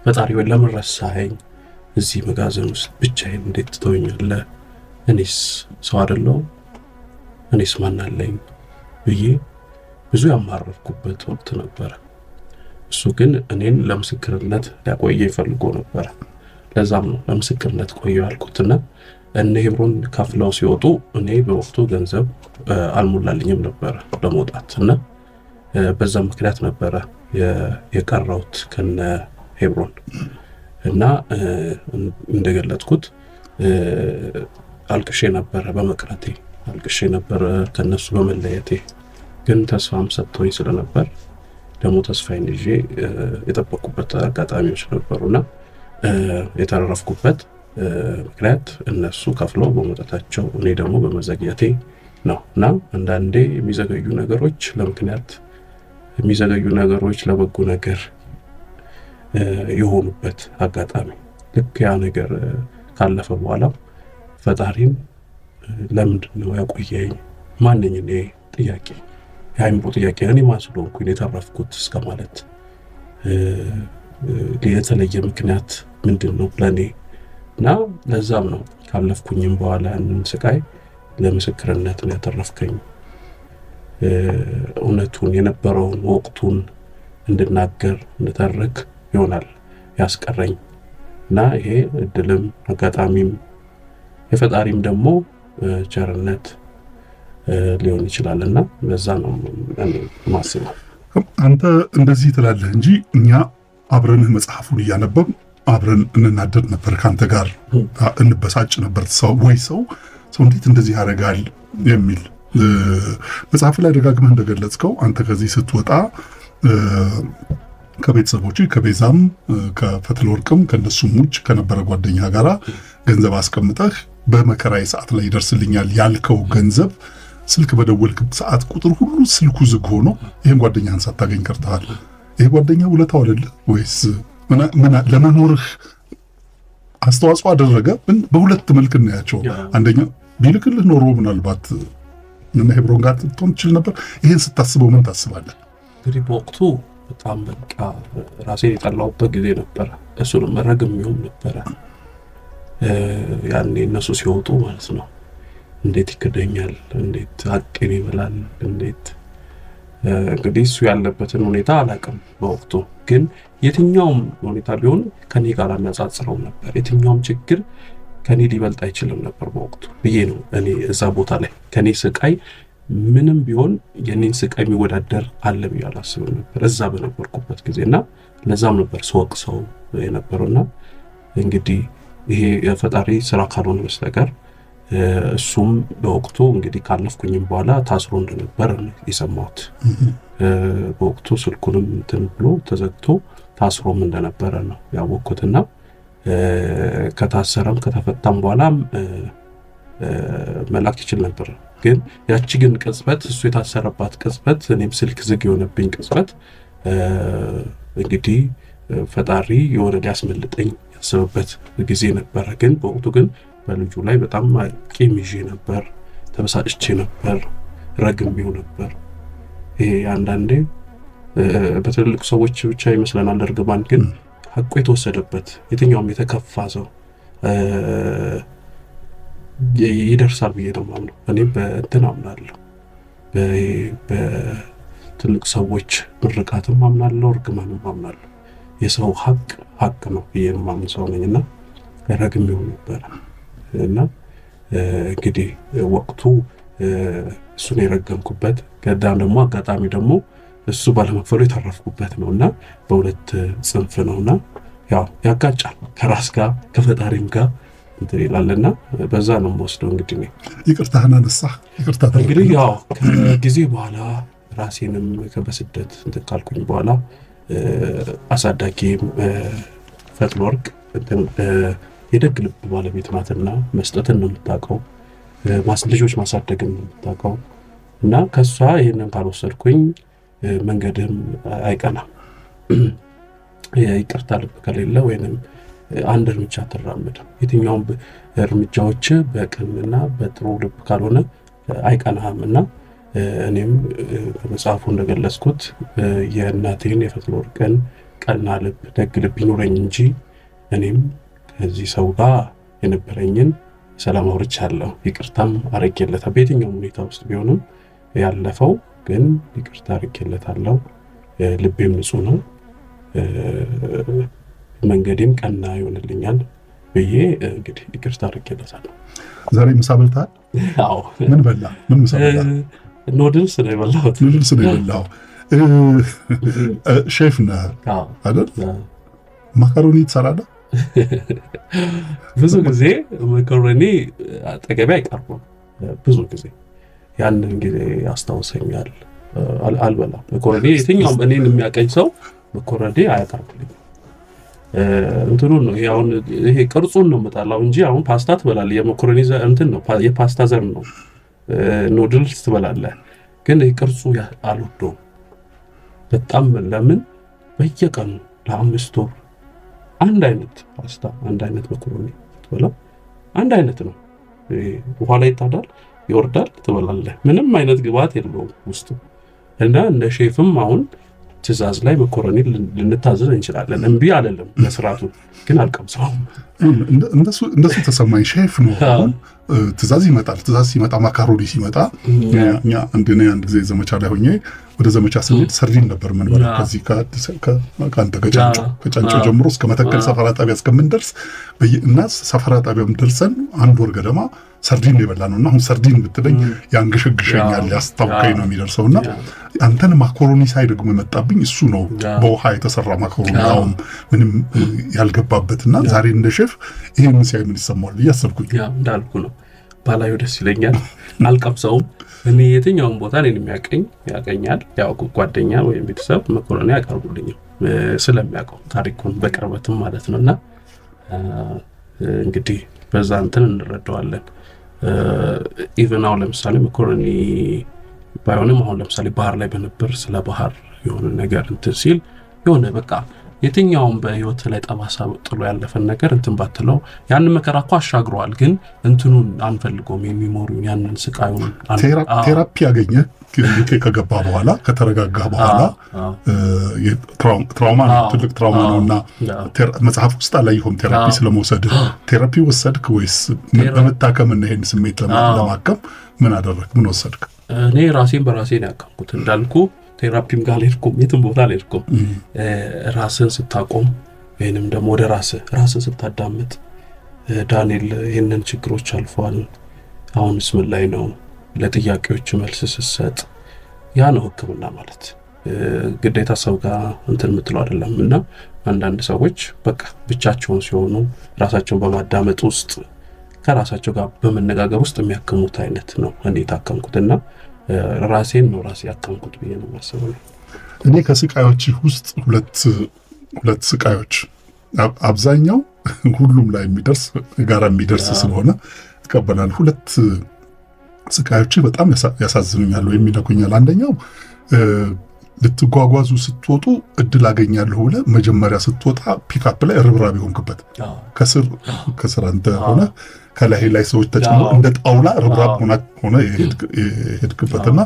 ፈጣሪ ወይ ለምን ረሳኸኝ? እዚህ መጋዘን ውስጥ ብቻዬን እንዴት ትተውኛለህ? እኔስ ሰው አይደለሁም? እኔስ ማን አለኝ ብዬ ብዙ ያማረርኩበት ወቅት ነበረ። እሱ ግን እኔን ለምስክርነት ሊያቆየኝ ፈልጎ ነበረ። ለዛም ነው ለምስክርነት ቆየሁ ያልኩትና እነ ሄብሮን ከፍለው ሲወጡ እኔ በወቅቱ ገንዘብ አልሞላልኝም ነበረ ለመውጣት እና በዛ ምክንያት ነበረ የቀረውት ከነ ሄብሮን እና እንደገለጥኩት አልቅሼ ነበረ በመቅረቴ፣ አልቅሼ ነበረ ከነሱ በመለየቴ። ግን ተስፋም ሰጥቶኝ ስለነበር ደግሞ ተስፋዬን ይዤ የጠበቁበት አጋጣሚዎች ነበሩና የተረፍኩበት ምክንያት እነሱ ከፍለው በመውጣታቸው እኔ ደግሞ በመዘግየቴ ነው። እና አንዳንዴ የሚዘገዩ ነገሮች ለምክንያት የሚዘገዩ ነገሮች ለበጎ ነገር የሆኑበት አጋጣሚ ልክ ያ ነገር ካለፈ በኋላ ፈጣሪን ለምንድን ነው ያቆየኝ? ማንኝ እኔ ጥያቄ የአይምሮ ጥያቄ እኔ ማን ስለሆንኩኝ የተረፍኩት እስከ ማለት የተለየ ምክንያት ምንድን ነው ለእኔ? እና ለዛም ነው ካለፍኩኝም በኋላ ያንን ስቃይ ለምስክርነት ነው ያተረፍከኝ። እውነቱን የነበረውን ወቅቱን እንድናገር እንድተርክ ይሆናል ያስቀረኝ እና ይሄ እድልም አጋጣሚም የፈጣሪም ደግሞ ቸርነት ሊሆን ይችላልና ለዛ ነው ማስበው። አንተ እንደዚህ ትላለህ እንጂ እኛ አብረን መጽሐፉን እያነበብ አብረን እንናደድ ነበር፣ ካንተ ጋር እንበሳጭ ነበር። ሰው እንዴት እንደዚህ ያደርጋል የሚል መጽሐፍ ላይ ደጋግመህ እንደገለጽከው አንተ ከዚህ ስትወጣ ከቤተሰቦች ከቤዛም ከፈትለ ወርቅም ከነሱም ውጭ ከነበረ ጓደኛ ጋራ ገንዘብ አስቀምጠህ በመከራዬ ሰዓት ላይ ይደርስልኛል ያልከው ገንዘብ ስልክ በደወልክ ሰዓት ቁጥር ሁሉ ስልኩ ዝግ ሆኖ ይሄን ጓደኛህን ሳታገኝ ቀርተሃል። ይሄ ጓደኛ ውለታው አይደለ ወይስ ለመኖርህ አስተዋጽኦ አደረገ? በሁለት መልክ እናያቸው። አንደኛ ቢልክልህ ኖሮ ምናልባት እና ሄብሮን ጋር ትሆን ትችል ነበር። ይሄን ስታስበው ምን ታስባለህ? እንግዲህ በወቅቱ በጣም በቃ ራሴን የጠላሁበት ጊዜ ነበረ። እሱንም መረግም ይሁን ነበረ ያኔ እነሱ ሲወጡ ማለት ነው። እንዴት ይክደኛል? እንዴት አቅም ይበላል? እንዴት እንግዲህ እሱ ያለበትን ሁኔታ አላውቅም በወቅቱ ግን የትኛውም ሁኔታ ቢሆን ከኔ ጋር የሚያጻጽረው ነበር። የትኛውም ችግር ከኔ ሊበልጥ አይችልም ነበር በወቅቱ ብዬ ነው እኔ እዛ ቦታ ላይ ከኔ ስቃይ ምንም ቢሆን የኔን ስቃይ የሚወዳደር አለ ብዬ አላስብም ነበር እዛ በነበርኩበት ጊዜና ለዛም ነበር ሰው የነበረውና እንግዲህ ይሄ የፈጣሪ ስራ ካልሆነ በስተቀር እሱም በወቅቱ እንግዲህ ካለፍኩኝም በኋላ ታስሮ እንደነበር የሰማሁት በወቅቱ ስልኩንም እንትን ብሎ ተዘግቶ ታስሮም እንደነበረ ነው ያወቅኩትና ከታሰረም ከተፈታም በኋላም መላክ ይችል ነበር ግን ያቺ ግን ቅጽበት እሱ የታሰረባት ቅጽበት እኔም ስልክ ዝግ የሆነብኝ ቅጽበት እንግዲህ ፈጣሪ የሆነ ሊያስመልጠኝ ያሰበበት ጊዜ ነበር ግን በወቅቱ ግን በልጁ ላይ በጣም ቂም ይዤ ነበር ተበሳጭቼ ነበር ረግሜው ነበር ይሄ አንዳንዴ በትልልቅ ሰዎች ብቻ ይመስለናል እርግማን ግን ሐቁ የተወሰደበት የትኛውም የተከፋ ሰው ይደርሳል ብዬ ነው የማምነው እኔ በእንትን አምናለሁ በትልቅ ሰዎች ምርቃትም አምናለሁ እርግማንም አምናለሁ የሰው ሐቅ ነው ብዬ ነው የማምን ሰው ነኝና ረግሜው ነበር እና እንግዲህ ወቅቱ እሱን የረገምኩበት ገዳም ደግሞ አጋጣሚ ደግሞ እሱ ባለመክፈሉ የተረፍኩበት ነውና በሁለት ጽንፍ ነውና ያው ያጋጫል ከራስ ጋር ከፈጣሪም ጋር እንትን ይላልና በዛ ነው የምወስደው እንግዲህ ነው ይቅርታህን አነሳ ይቅርታ እንግዲህ ያው ከጊዜ በኋላ ራሴንም በስደት እንትን ካልኩኝ በኋላ አሳዳጊም ፈትለወርቅ እንትን የደግ ልብ ባለቤት ናትና መስጠትን ነው የምታውቀው ልጆች ማሳደግን ነው የምታውቀው እና ከሷ ይሄንን ካልወሰድኩኝ መንገድም አይቀናም ይቅርታ ልብ ከሌለ ወይንም አንድ እርምጃ አትራመድም የትኛውም እርምጃዎች በቅንና በጥሩ ልብ ካልሆነ አይቀናምና እኔም በመጽሐፉ እንደገለጽኩት የእናቴን የፈትለወርቅን ቀና ልብ ደግ ልብ ይኖረኝ እንጂ እኔም ከዚህ ሰው ጋር የነበረኝን ሰላም አውርቻለሁ ይቅርታም አረጋግለታ በየትኛው ሁኔታ ውስጥ ቢሆንም ያለፈው ግን ይቅርታ አረጋግለታለሁ ልቤም ንጹህ ነው መንገዴም ቀና ይሆንልኛል ብዬ እንግዲህ ይቅርታ አረጋግለታለሁ ዛሬ ምሳ በልተሃል? አዎ ምን በላ? ምን ምሳ በላ? ኑድልስ ነው የበላሁት ሼፍ ነህ አይደል? ማካሮኒ ትሰራለህ? ብዙ ጊዜ መኮረኒ አጠገቤ አይቀርብም ብዙ ጊዜ ያንን ጊዜ ያስታውሰኛል አልበላም መኮረኒ የትኛውም እኔን የሚያቀኝ ሰው መኮረኒ አያቀርብልኝም እንትኑን ነው ይሄ ቅርጹን ነው የምጣላው እንጂ አሁን ፓስታ ትበላለህ የመኮረኒ እንትን ነው የፓስታ ዘር ነው ኑድልስ ትበላለህ ግን ቅርጹ አልወደውም በጣም ለምን በየቀኑ ለአምስት ወር አንድ አይነት ፓስታ አንድ አይነት መኮረኒ ትበላ አንድ አይነት ነው ውሃ ላይ ይታዳል ይወርዳል ትበላለህ ምንም አይነት ግብአት የለውም ውስጡ እና እንደ ሼፍም አሁን ትእዛዝ ላይ መኮረኒ ልንታዘዝ እንችላለን እንቢ አይደለም ለስራቱ ግን አልቀምሰውም እንደሱ ተሰማኝ ሼፍ ነው ትእዛዝ ይመጣል ትእዛዝ ሲመጣ ማካሮኒ ሲመጣ እኛ አንድ ጊዜ ዘመቻ ላይ ሆኜ ወደ ዘመቻ ስንሄድ ሰርዲን ነበር የምንበላው ከዚህ ከአንተ ከጫንጮ ጀምሮ እስከ መተከል ሰፈራ ጣቢያ እስከምንደርስ እና ሰፈራ ጣቢያም ደርሰን አንድ ወር ገደማ ሰርዲን የበላ ነውና አሁን ሰርዲን ብትለኝ ያንገሸግሸኛል ያስታውከኝ ነው የሚደርሰውና አንተን ማካሮኒ ሳይ ደግሞ የመጣብኝ እሱ ነው በውሃ የተሰራ ማካሮኒ አሁን ምንም ያልገባበትና ዛሬ እንደ ሼፍ ይሄን ሲያይ ምን ይሰማዋል እያሰብኩኝ እንዳልኩ ነው ባላዩ ደስ ይለኛል አልቀምሰውም እኔ የትኛውም ቦታ እኔን ያቀኛል ያው ጓደኛ ወይም ቤተሰብ መኮረኒ ያቀርቡልኝ ስለሚያውቀው ታሪኩን በቅርበትም ማለት ነውና እንግዲህ በዛ እንትን እንረዳዋለን ኢቭን አሁን ለምሳሌ መኮረኒ ባይሆንም አሁን ለምሳሌ ባህር ላይ በነበር ስለ ባህር የሆነ ነገር እንትን ሲል የሆነ በቃ የትኛውም በህይወት ላይ ጠባሳ ጥሎ ያለፈን ነገር እንትን ባትለው ያን መከራ እኮ አሻግሯል። ግን እንትኑን አንፈልገውም የሚሞሪውን ያንን ስቃዩን ቴራፒ ያገኘ ዩኬ ከገባ በኋላ ከተረጋጋ በኋላ ትራውማ ነው ትልቅ ትራውማ ነውና መጽሐፍ ውስጥ አላየሁም ቴራፒ ስለመውሰድ። ቴራፒ ወሰድክ ወይስ በመታከም እና ይሄን ስሜት ለማከም ምን አደረክ? ምን ወሰድክ? እኔ ራሴን በራሴ ነው ያከምኩት እንዳልኩ ቴራፒም ጋር አልሄድኩም፣ የትም ቦታ አልሄድኩም። ራስን ስታቆም ወይንም ደግሞ ወደ ራስን ስታዳምጥ ዳንኤል ይህንን ችግሮች አልፏል፣ አሁንስ ምን ላይ ነው፣ ለጥያቄዎች መልስ ስሰጥ ያ ነው ህክምና ማለት። ግዴታ ሰው ጋር እንትን የምትለው አይደለም። እና አንዳንድ ሰዎች በቃ ብቻቸውን ሲሆኑ ራሳቸውን በማዳመጥ ውስጥ ከራሳቸው ጋር በመነጋገር ውስጥ የሚያክሙት አይነት ነው እኔ ታከምኩትና ራሴን ነው ራሴ ያከምኩት ብዬ ነው ማሰበው። እኔ ከስቃዮች ውስጥ ሁለት ስቃዮች አብዛኛው ሁሉም ላይ የሚደርስ ጋራ የሚደርስ ስለሆነ ተቀበላል። ሁለት ስቃዮች በጣም ያሳዝኑኛል ወይም ይነኩኛል። አንደኛው ልትጓጓዙ ስትወጡ እድል አገኛለሁ ብለህ መጀመሪያ ስትወጣ ፒክአፕ ላይ ርብራብ ይሆንክበት ከስር አንተ ሆነ ከላይ ላይ ሰዎች ተጨምረው እንደ ጣውላ ርብራብ ሆነ የሄድክበትና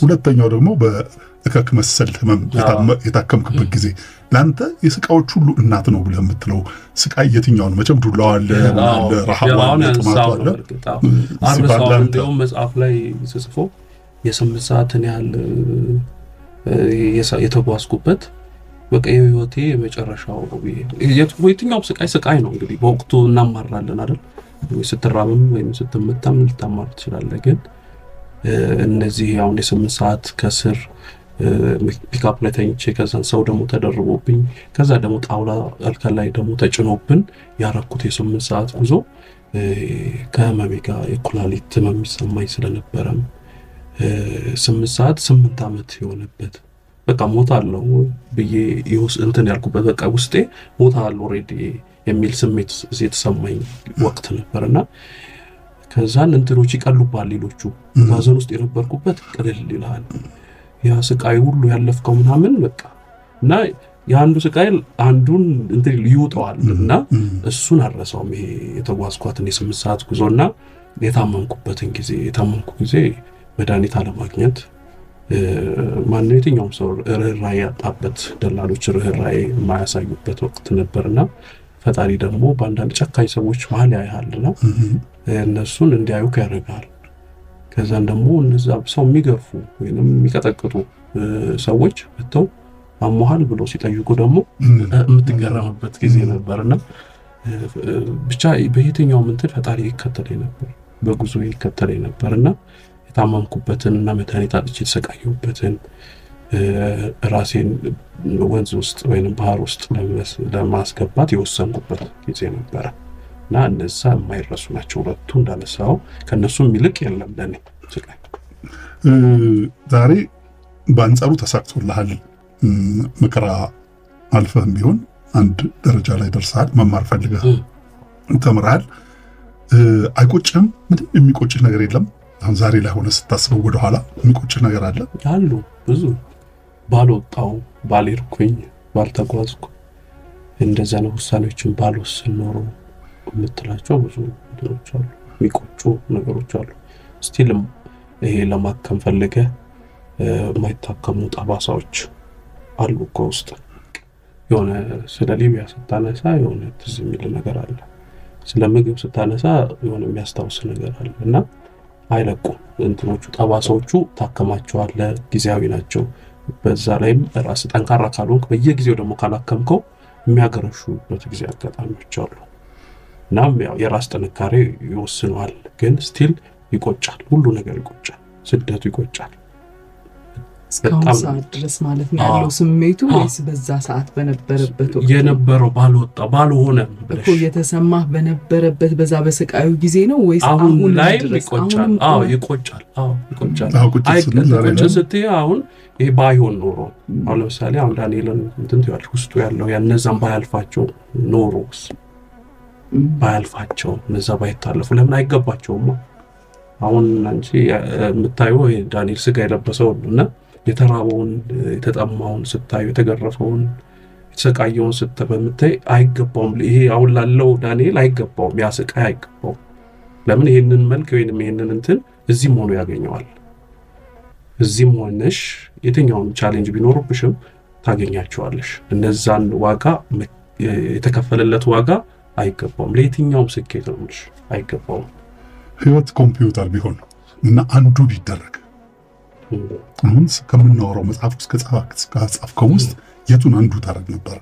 ሁለተኛው ደግሞ በእከክ መሰል ህመም የታከምክበት ጊዜ ለአንተ የስቃዮች ሁሉ እናት ነው ብለህ የምትለው ስቃይ የትኛውን? መቼም ዱላው አለ፣ ረሃቡ አለ፣ ጥማቱ አለ። እንደውም መጽሐፍ ላይ ስጽፎ የ8 ሰዓትን ያህል የተጓዝኩበት በቃ የህይወቴ የመጨረሻው ነው። የትኛው ስቃይ ነው እንግዲህ በወቅቱ እናማራለን አይደል? ስትራብም ወይም ስትመታም ልታማር ትችላለህ። ግን እነዚህ አሁን የ8 ሰዓት ከስር ፒክአፕ ላይ ተኝቼ ከዛን ሰው ደግሞ ተደርቦብኝ ከዛ ደግሞ ጣውላ አልከል ላይ ደግሞ ተጭኖብን ያረኩት የ8 ሰዓት ጉዞ ከህመሜ ጋር የኩላሊት ህመም የሚሰማኝ ስለነበረም 8 ሰዓት 8 ዓመት የሆነበት በቃ ሞታለሁ ብዬ እንትን ያልኩበት በቃ ውስጤ ሞታለሁ ኦልሬዲ የሚል ስሜት የተሰማኝ ወቅት ነበርና ከዛን እንትኖች ይቀሉባል ሌሎቹ ማዘን ውስጥ የነበርኩበት ቅልል ይላል። ያ ስቃይ ሁሉ ያለፍከው ምናምን በቃ እና የአንዱ ስቃይ አንዱን እንትን ይውጠዋልና እሱን አረሳውም። ይሄ የተጓዝኳትን የ8 ሰዓት ጉዞና የታመምኩበትን ጊዜ መድኃኒት አለማግኘት ማነው የትኛውም ሰው ርህራሄ ያጣበት ደላሎች ርህራሄ የማያሳዩበት ወቅት ነበርና ፈጣሪ ደግሞ በአንዳንድ ጨካኝ ሰዎች መሀል ያያልና እነሱን እንዲያዩ ያደርጋል። ከዛን ደግሞ እነዛ ሰው የሚገርፉ ወይንም የሚቀጠቅጡ ሰዎች መጥተው አሞሃል ብሎ ሲጠይቁ ደግሞ የምትገረምበት ጊዜ ነበርና ብቻ በየትኛው እንትን ፈጣሪ ይከተለኝ ነበር፣ በጉዞ ይከተለኝ ነበርና የታመምኩበትንና መድኃኒት አጥቼ የተሰቃየሁበትን ራሴን ወንዝ ውስጥ ወይም ባህር ውስጥ ለማስገባት የወሰንኩበት ጊዜ ነበረ እና እነዛ የማይረሱ ናቸው ሁለቱ። እንዳነሳው ከነሱ የሚልቅ የለም ለኔ ስቃይ። ዛሬ በአንጻሩ ተሳክቶልሃል። መከራ አልፈህም ቢሆን አንድ ደረጃ ላይ ደርሰሃል። መማር ፈልገህ ተምረሃል። አይቆጭም? ምንም የሚቆጭህ ነገር የለም? አሁን ዛሬ ላይ ሆነ ስታስበው ወደኋላ የሚቆጭህ ነገር አለ? አሉ ብዙ። ባልወጣው ባልሄድኩኝ ባልተጓዝኩ እንደዛ ነው ውሳኔዎችን ባልወስን ኖሮ የምትላቸው ብዙ ነገሮች አሉ፣ የሚቆጩ ነገሮች አሉ። ስቲልም ይሄ ለማከም ፈልገህ የማይታከሙ ጠባሳዎች አሉ እኮ ውስጥ። የሆነ ስለ ሊቢያ ስታነሳ የሆነ ትዝ የሚል ነገር አለ፣ ስለ ምግብ ስታነሳ የሆነ የሚያስታውስ ነገር አለ እና አይለቁም እንትኖቹ ጠባሳዎቹ። ታከማቸዋለህ፣ ጊዜያዊ ናቸው። በዛ ላይም ራስ ጠንካራ ካልሆንክ በየጊዜው ደግሞ ካላከምከው የሚያገረሹበት ጊዜ አጋጣሚዎች አሉ። እናም ያው የራስ ጥንካሬ ይወስነዋል። ግን ስቲል ይቆጫል፣ ሁሉ ነገር ይቆጫል፣ ስደቱ ይቆጫል። እስካሁን ሰዓት ድረስ ማለት ነው ያለው ስሜቱ ወይስ በዛ ሰዓት በነበረበት ወቅት የነበረው ባልሆነ እኮ የተሰማህ በነበረበት በዛ በስቃዩ ጊዜ ነው ወይስ አሁን ላይ ይቆጫል? ይቆጫል። ይቆጫል። ቁጭ ስትይ አሁን ይሄ ባይሆን ኖሮ አሁን ለምሳሌ አሁን ዳንኤልን እንትን ያለ ውስጡ ያለው ያነዛም ባያልፋቸው ኖሮስ ባያልፋቸው እነዛ ባይታለፉ ለምን አይገባቸውም? አሁን አንቺ የምታየው ዳንኤል ስጋ የለበሰው እና የተራበውን የተጠማውን ስታዩ የተገረፈውን የተሰቃየውን ስትበምታይ አይገባውም። ይሄ አሁን ላለው ዳንኤል አይገባውም፣ ያ ስቃይ አይገባውም። ለምን ይሄንን መልክ ወይንም ይሄንን እንትን እዚህም ሆኖ ያገኘዋል። እዚህም ሆነሽ የትኛውን ቻሌንጅ ቢኖርብሽም ታገኛቸዋለሽ። እነዛን ዋጋ የተከፈለለት ዋጋ አይገባውም። ለየትኛውም ስኬት ነው ምንሽ አይገባውም። ህይወት ኮምፒውተር ቢሆን እና አንዱ ቢደረግ አሁን ከምናወራው መጽሐፍ ውስጥ ከጻፍከው ውስጥ የቱን አንዱ ታረግ ነበር?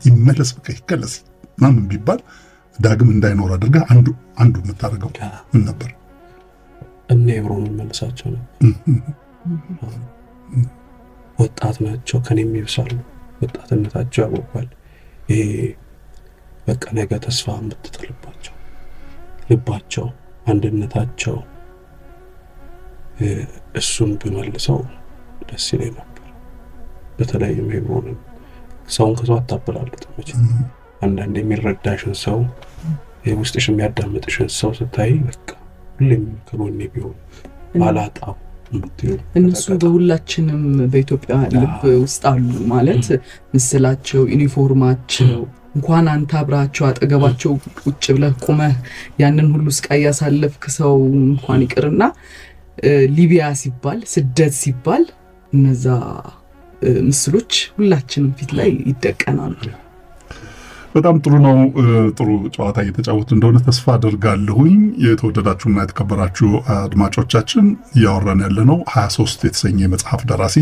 ይመለስ በቃ ይከለስ ምናምን ቢባል ዳግም እንዳይኖር አድርገህ አንዱ የምታደርገው ምን ነበር? እነ ኤብሮን መልሳቸው ነው። ወጣት ናቸው፣ ከኔም ይብሳሉ። ወጣትነታቸው ያጓጓል። ይሄ በቃ ነገ ተስፋ የምትጥልባቸው ልባቸው፣ አንድነታቸው እሱን ብመልሰው ደስ ይለኝ ነበር። በተለይም ኤብሮንን ሰውን ከሰው አታበላልጥም። አንዳንድ የሚረዳሽን ሰው ውስጥሽ የሚያዳምጥሽን ሰው ስታይ በቃ ሁሌም ከጎኔ ቢሆን ባላጣው እነሱ በሁላችንም በኢትዮጵያ ልብ ውስጥ አሉ። ማለት ምስላቸው፣ ዩኒፎርማቸው እንኳን አንተ አብራቸው አጠገባቸው ቁጭ ብለህ ቆመህ ያንን ሁሉ ስቃይ ያሳለፍክ ሰው እንኳን ይቅርና ሊቢያ ሲባል ስደት ሲባል እነዛ ምስሎች ሁላችንም ፊት ላይ ይደቀናሉ። በጣም ጥሩ ነው። ጥሩ ጨዋታ እየተጫወቱ እንደሆነ ተስፋ አድርጋለሁኝ። የተወደዳችሁና የተከበራችሁ አድማጮቻችን እያወራን ያለነው 23 የተሰኘ መጽሐፍ ደራሲ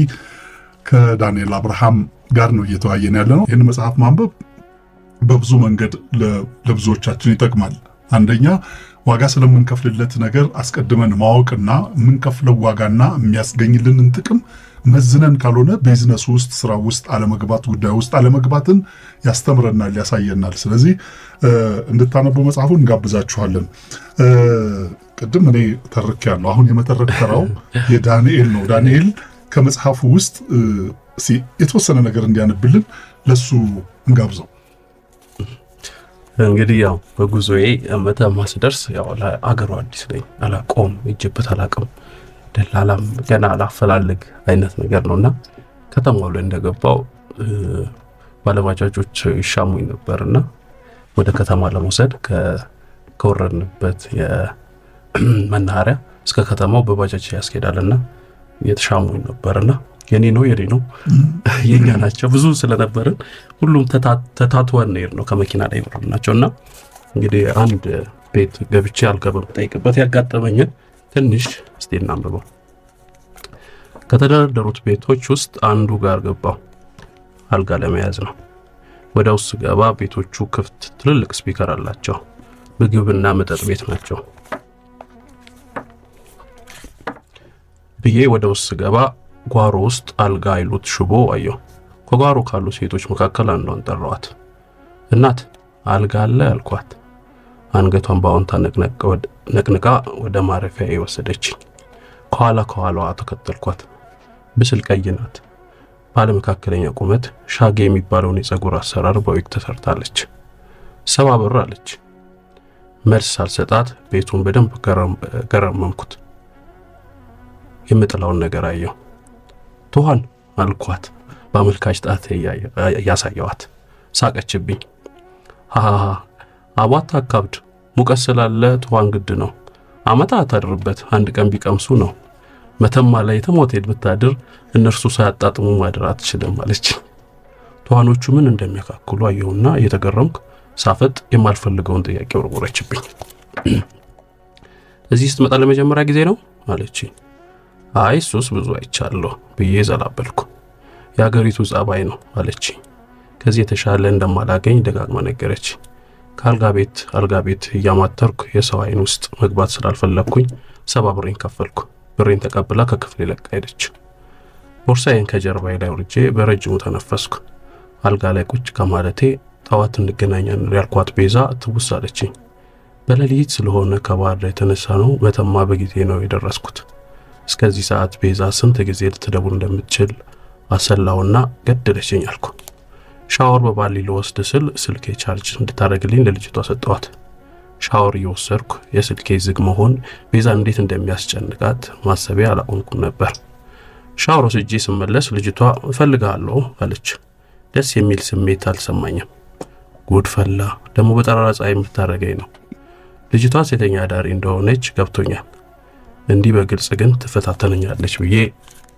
ከዳንኤል አብርሃም ጋር ነው እየተወያየን ያለነው። ይህን መጽሐፍ ማንበብ በብዙ መንገድ ለብዙዎቻችን ይጠቅማል። አንደኛ ዋጋ ስለምንከፍልለት ነገር አስቀድመን ማወቅና የምንከፍለው ዋጋና የሚያስገኝልንን ጥቅም መዝነን ካልሆነ ቢዝነስ ውስጥ ስራ ውስጥ አለመግባት ጉዳይ ውስጥ አለመግባትን ያስተምረናል፣ ያሳየናል። ስለዚህ እንድታነቡ መጽሐፉን እንጋብዛችኋለን። ቅድም እኔ ተርኬያለሁ። አሁን የመተረክ ተራው የዳንኤል ነው። ዳንኤል ከመጽሐፉ ውስጥ የተወሰነ ነገር እንዲያነብልን ለሱ እንጋብዘው። እንግዲህ ያው በጉዞዬ መተማ ስደርስ ያው ለአገሩ አዲስ ነኝ፣ አላውቀውም፣ እጅበት አላውቅም፣ ደላላም ገና አላፈላልግ አይነት ነገር ነውና ከተማው ላይ እንደገባው ባለባጃጆች ይሻሙኝ ነበርና ወደ ከተማ ለመውሰድ ከወረድንበት የመናኸሪያ እስከ ከተማው በባጃጅ ያስኬዳልና የተሻሙኝ ነበርና የኔ ነው የኛ ናቸው ብዙ ስለነበርን ሁሉም ተታትወን ነው ከመኪና ላይ ወረድናቸውና እንግዲህ አንድ ቤት ገብቼ አልገባም ጠይቅበት ያጋጠመኝን ትንሽ እስቲ እናንብበው። ከተደረደሩት ቤቶች ውስጥ አንዱ ጋር ገባው። አልጋ ለመያዝ ነው። ወደ ውስጥ ገባ። ቤቶቹ ክፍት፣ ትልልቅ ስፒከር አላቸው። ምግብና መጠጥ ቤት ናቸው ብዬ ወደ ውስጥ ገባ። ጓሮ ውስጥ አልጋ አይሉት ሽቦ አየሁ። ከጓሮ ካሉ ሴቶች መካከል አንዷን ጠራዋት። እናት አልጋ አለ አልኳት። አንገቷን በአዎንታ ነቅንቃ ወደ ማረፊያ የወሰደችኝ። ከኋላዋ ተከተልኳት። ብስል ቀይ ናት። ባለ መካከለኛ ቁመት፣ ሻጌ የሚባለውን የፀጉር አሰራር በዊግ ተሰርታለች። 70 ብር አለች። መልስ ሳልሰጣት ቤቱን በደንብ ገረመምኩት። የምጥላውን ነገር አየሁ። ትኋን አልኳት በአመልካች ጣት ያሳየዋት። ሳቀችብኝ። ሃሃሃ አቧት አካብድ፣ ሙቀት ስላለ ትኋን ግድ ነው። አመታት አድርበት አንድ ቀን ቢቀምሱ ነው። መተማ ላይ ተሞቴድ ብታድር እነርሱ ሳያጣጥሙ ማድር አትችልም አለች። ትኋኖቹ ምን እንደሚያካክሉ አየሁና እየተገረምኩ ሳፈጥ የማልፈልገውን ጥያቄ ወርወረችብኝ። እዚህ ስትመጣ ለመጀመሪያ ጊዜ ነው አለች። አይ ሱስ ብዙ አይቻለሁ ብዬ ዘላበልኩ። የአገሪቱ ጸባይ ነው አለች። ከዚህ የተሻለ እንደማላገኝ ደጋግማ ነገረች። ከአልጋ ቤት እያማተርኩ የሰው አይን ውስጥ መግባት ስላልፈለግኩኝ 70 ብሬን ከፈልኩ። ብሬን ተቀብላ ከክፍሌ ለቃ ሄደች። ቦርሳዬን ከጀርባዬ ላይ ወርጄ በረጅሙ ተነፈስኩ። አልጋ ላይ ቁጭ ከማለቴ ጠዋት እንገናኛለን ያልኳት ቤዛ ትውስ አለችኝ። በሌሊት ስለሆነ ከባህር ላይ የተነሳ ነው መተማ በጊዜ ነው የደረስኩት። እስከዚህ ሰዓት ቤዛ ስንት ጊዜ ልትደውል እንደምትችል አሰላውና ገደለችኝ አልኩ። ሻወር በባሊ ልወስድ ስል ስልኬ ቻርጅ እንድታደርግልኝ ለልጅቷ ሰጠዋት። ሻወር እየወሰድኩ የስልኬ ዝግ መሆን ቤዛ እንዴት እንደሚያስጨንቃት ማሰቢያ አላቆምኩም ነበር። ሻወር ወስጄ ስመለስ ልጅቷ እፈልግሃለሁ አለች። ደስ የሚል ስሜት አልሰማኝም። ጉድ ፈላ። ደግሞ በጠራራ ፀሐይ የምታረገኝ ነው። ልጅቷ ሴተኛ አዳሪ እንደሆነች ገብቶኛል። እንዲህ በግልጽ ግን ትፈታተነኛለች ብዬ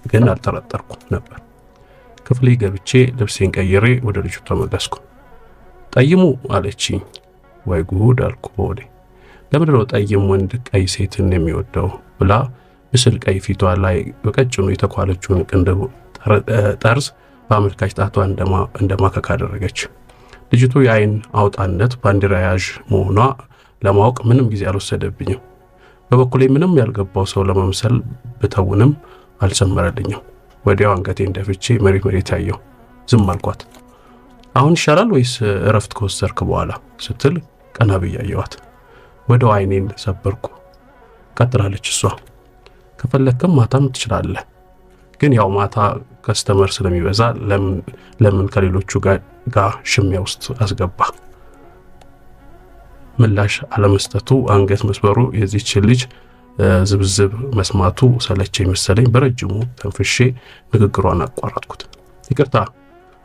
ግን አልጠረጠርኩም ነበር። ክፍሌ ገብቼ ልብሴን ቀይሬ ወደ ልጅቷ ተመለስኩ። ጠይሙ አለችኝ። ወይ ጉድ አልኩ በሆዴ። ለምንድነው ጠይም ወንድ ቀይ ሴትን የሚወደው ብላ ምስል ቀይ ፊቷ ላይ በቀጭኑ የተኳለችውን ቅንድብ ጠርዝ በአመልካች ጣቷ እንደማከክ አደረገች። ልጅቱ የአይን አውጣነት ባንዲራ ያዥ መሆኗ ለማወቅ ምንም ጊዜ አልወሰደብኝም። በበኩሌ ምንም ያልገባው ሰው ለመምሰል ብተውንም አልሰመረልኝም። ወዲያው አንገቴን ደፍቼ መሬት ያየው ዝም አልኳት። አሁን ይሻላል ወይስ እረፍት ከወሰድክ በኋላ ስትል ቀና ብዬ አየኋት። ወዲያው አይኔን ሰበርኩ። ቀጥላለች እሷ። ከፈለክም ማታም ትችላለህ፣ ግን ያው ማታ ከስተመር ስለሚበዛ ለምን ከሌሎቹ ጋር ሽሚያ ውስጥ አስገባ። ምላሽ አለመስጠቱ አንገት መስበሩ የዚች ልጅ ዝብዝብ መስማቱ ሰለቸኝ መሰለኝ። በረጅሙ ተንፍሼ ንግግሯን አቋረጥኩት። ይቅርታ፣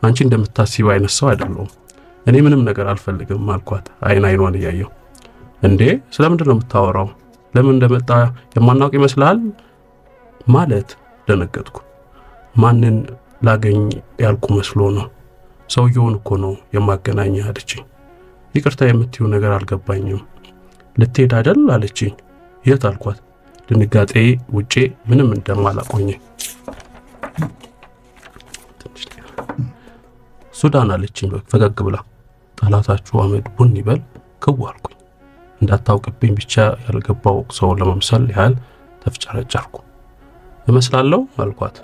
አንቺ እንደምታስቢው አይነት ሰው አይደለሁም። እኔ ምንም ነገር አልፈልግም አልኳት አይኗን እያየሁ። እንዴ ስለምንድን ነው የምታወራው? ለምን እንደመጣ የማናውቅ ይመስላል ማለት ደነገጥኩ። ማንን ላገኝ ያልኩ መስሎ ነው? ሰውየውን እኮ ነው የማገናኝ አለችኝ። ይቅርታ የምትዩ ነገር አልገባኝም። ልትሄድ አይደል አለችኝ። የት አልኳት። ድንጋጤ ውጪ ምንም እንደማላቆኝ። ሱዳን አለችኝ ፈገግ ብላ። ጠላታችሁ አመድ ቡን ይበል ክው አልኩኝ። እንዳታውቅብኝ ብቻ ያልገባው ሰው ለመምሰል ያህል ተፍጨረጨርኩ። እመስላለሁ አልኳት።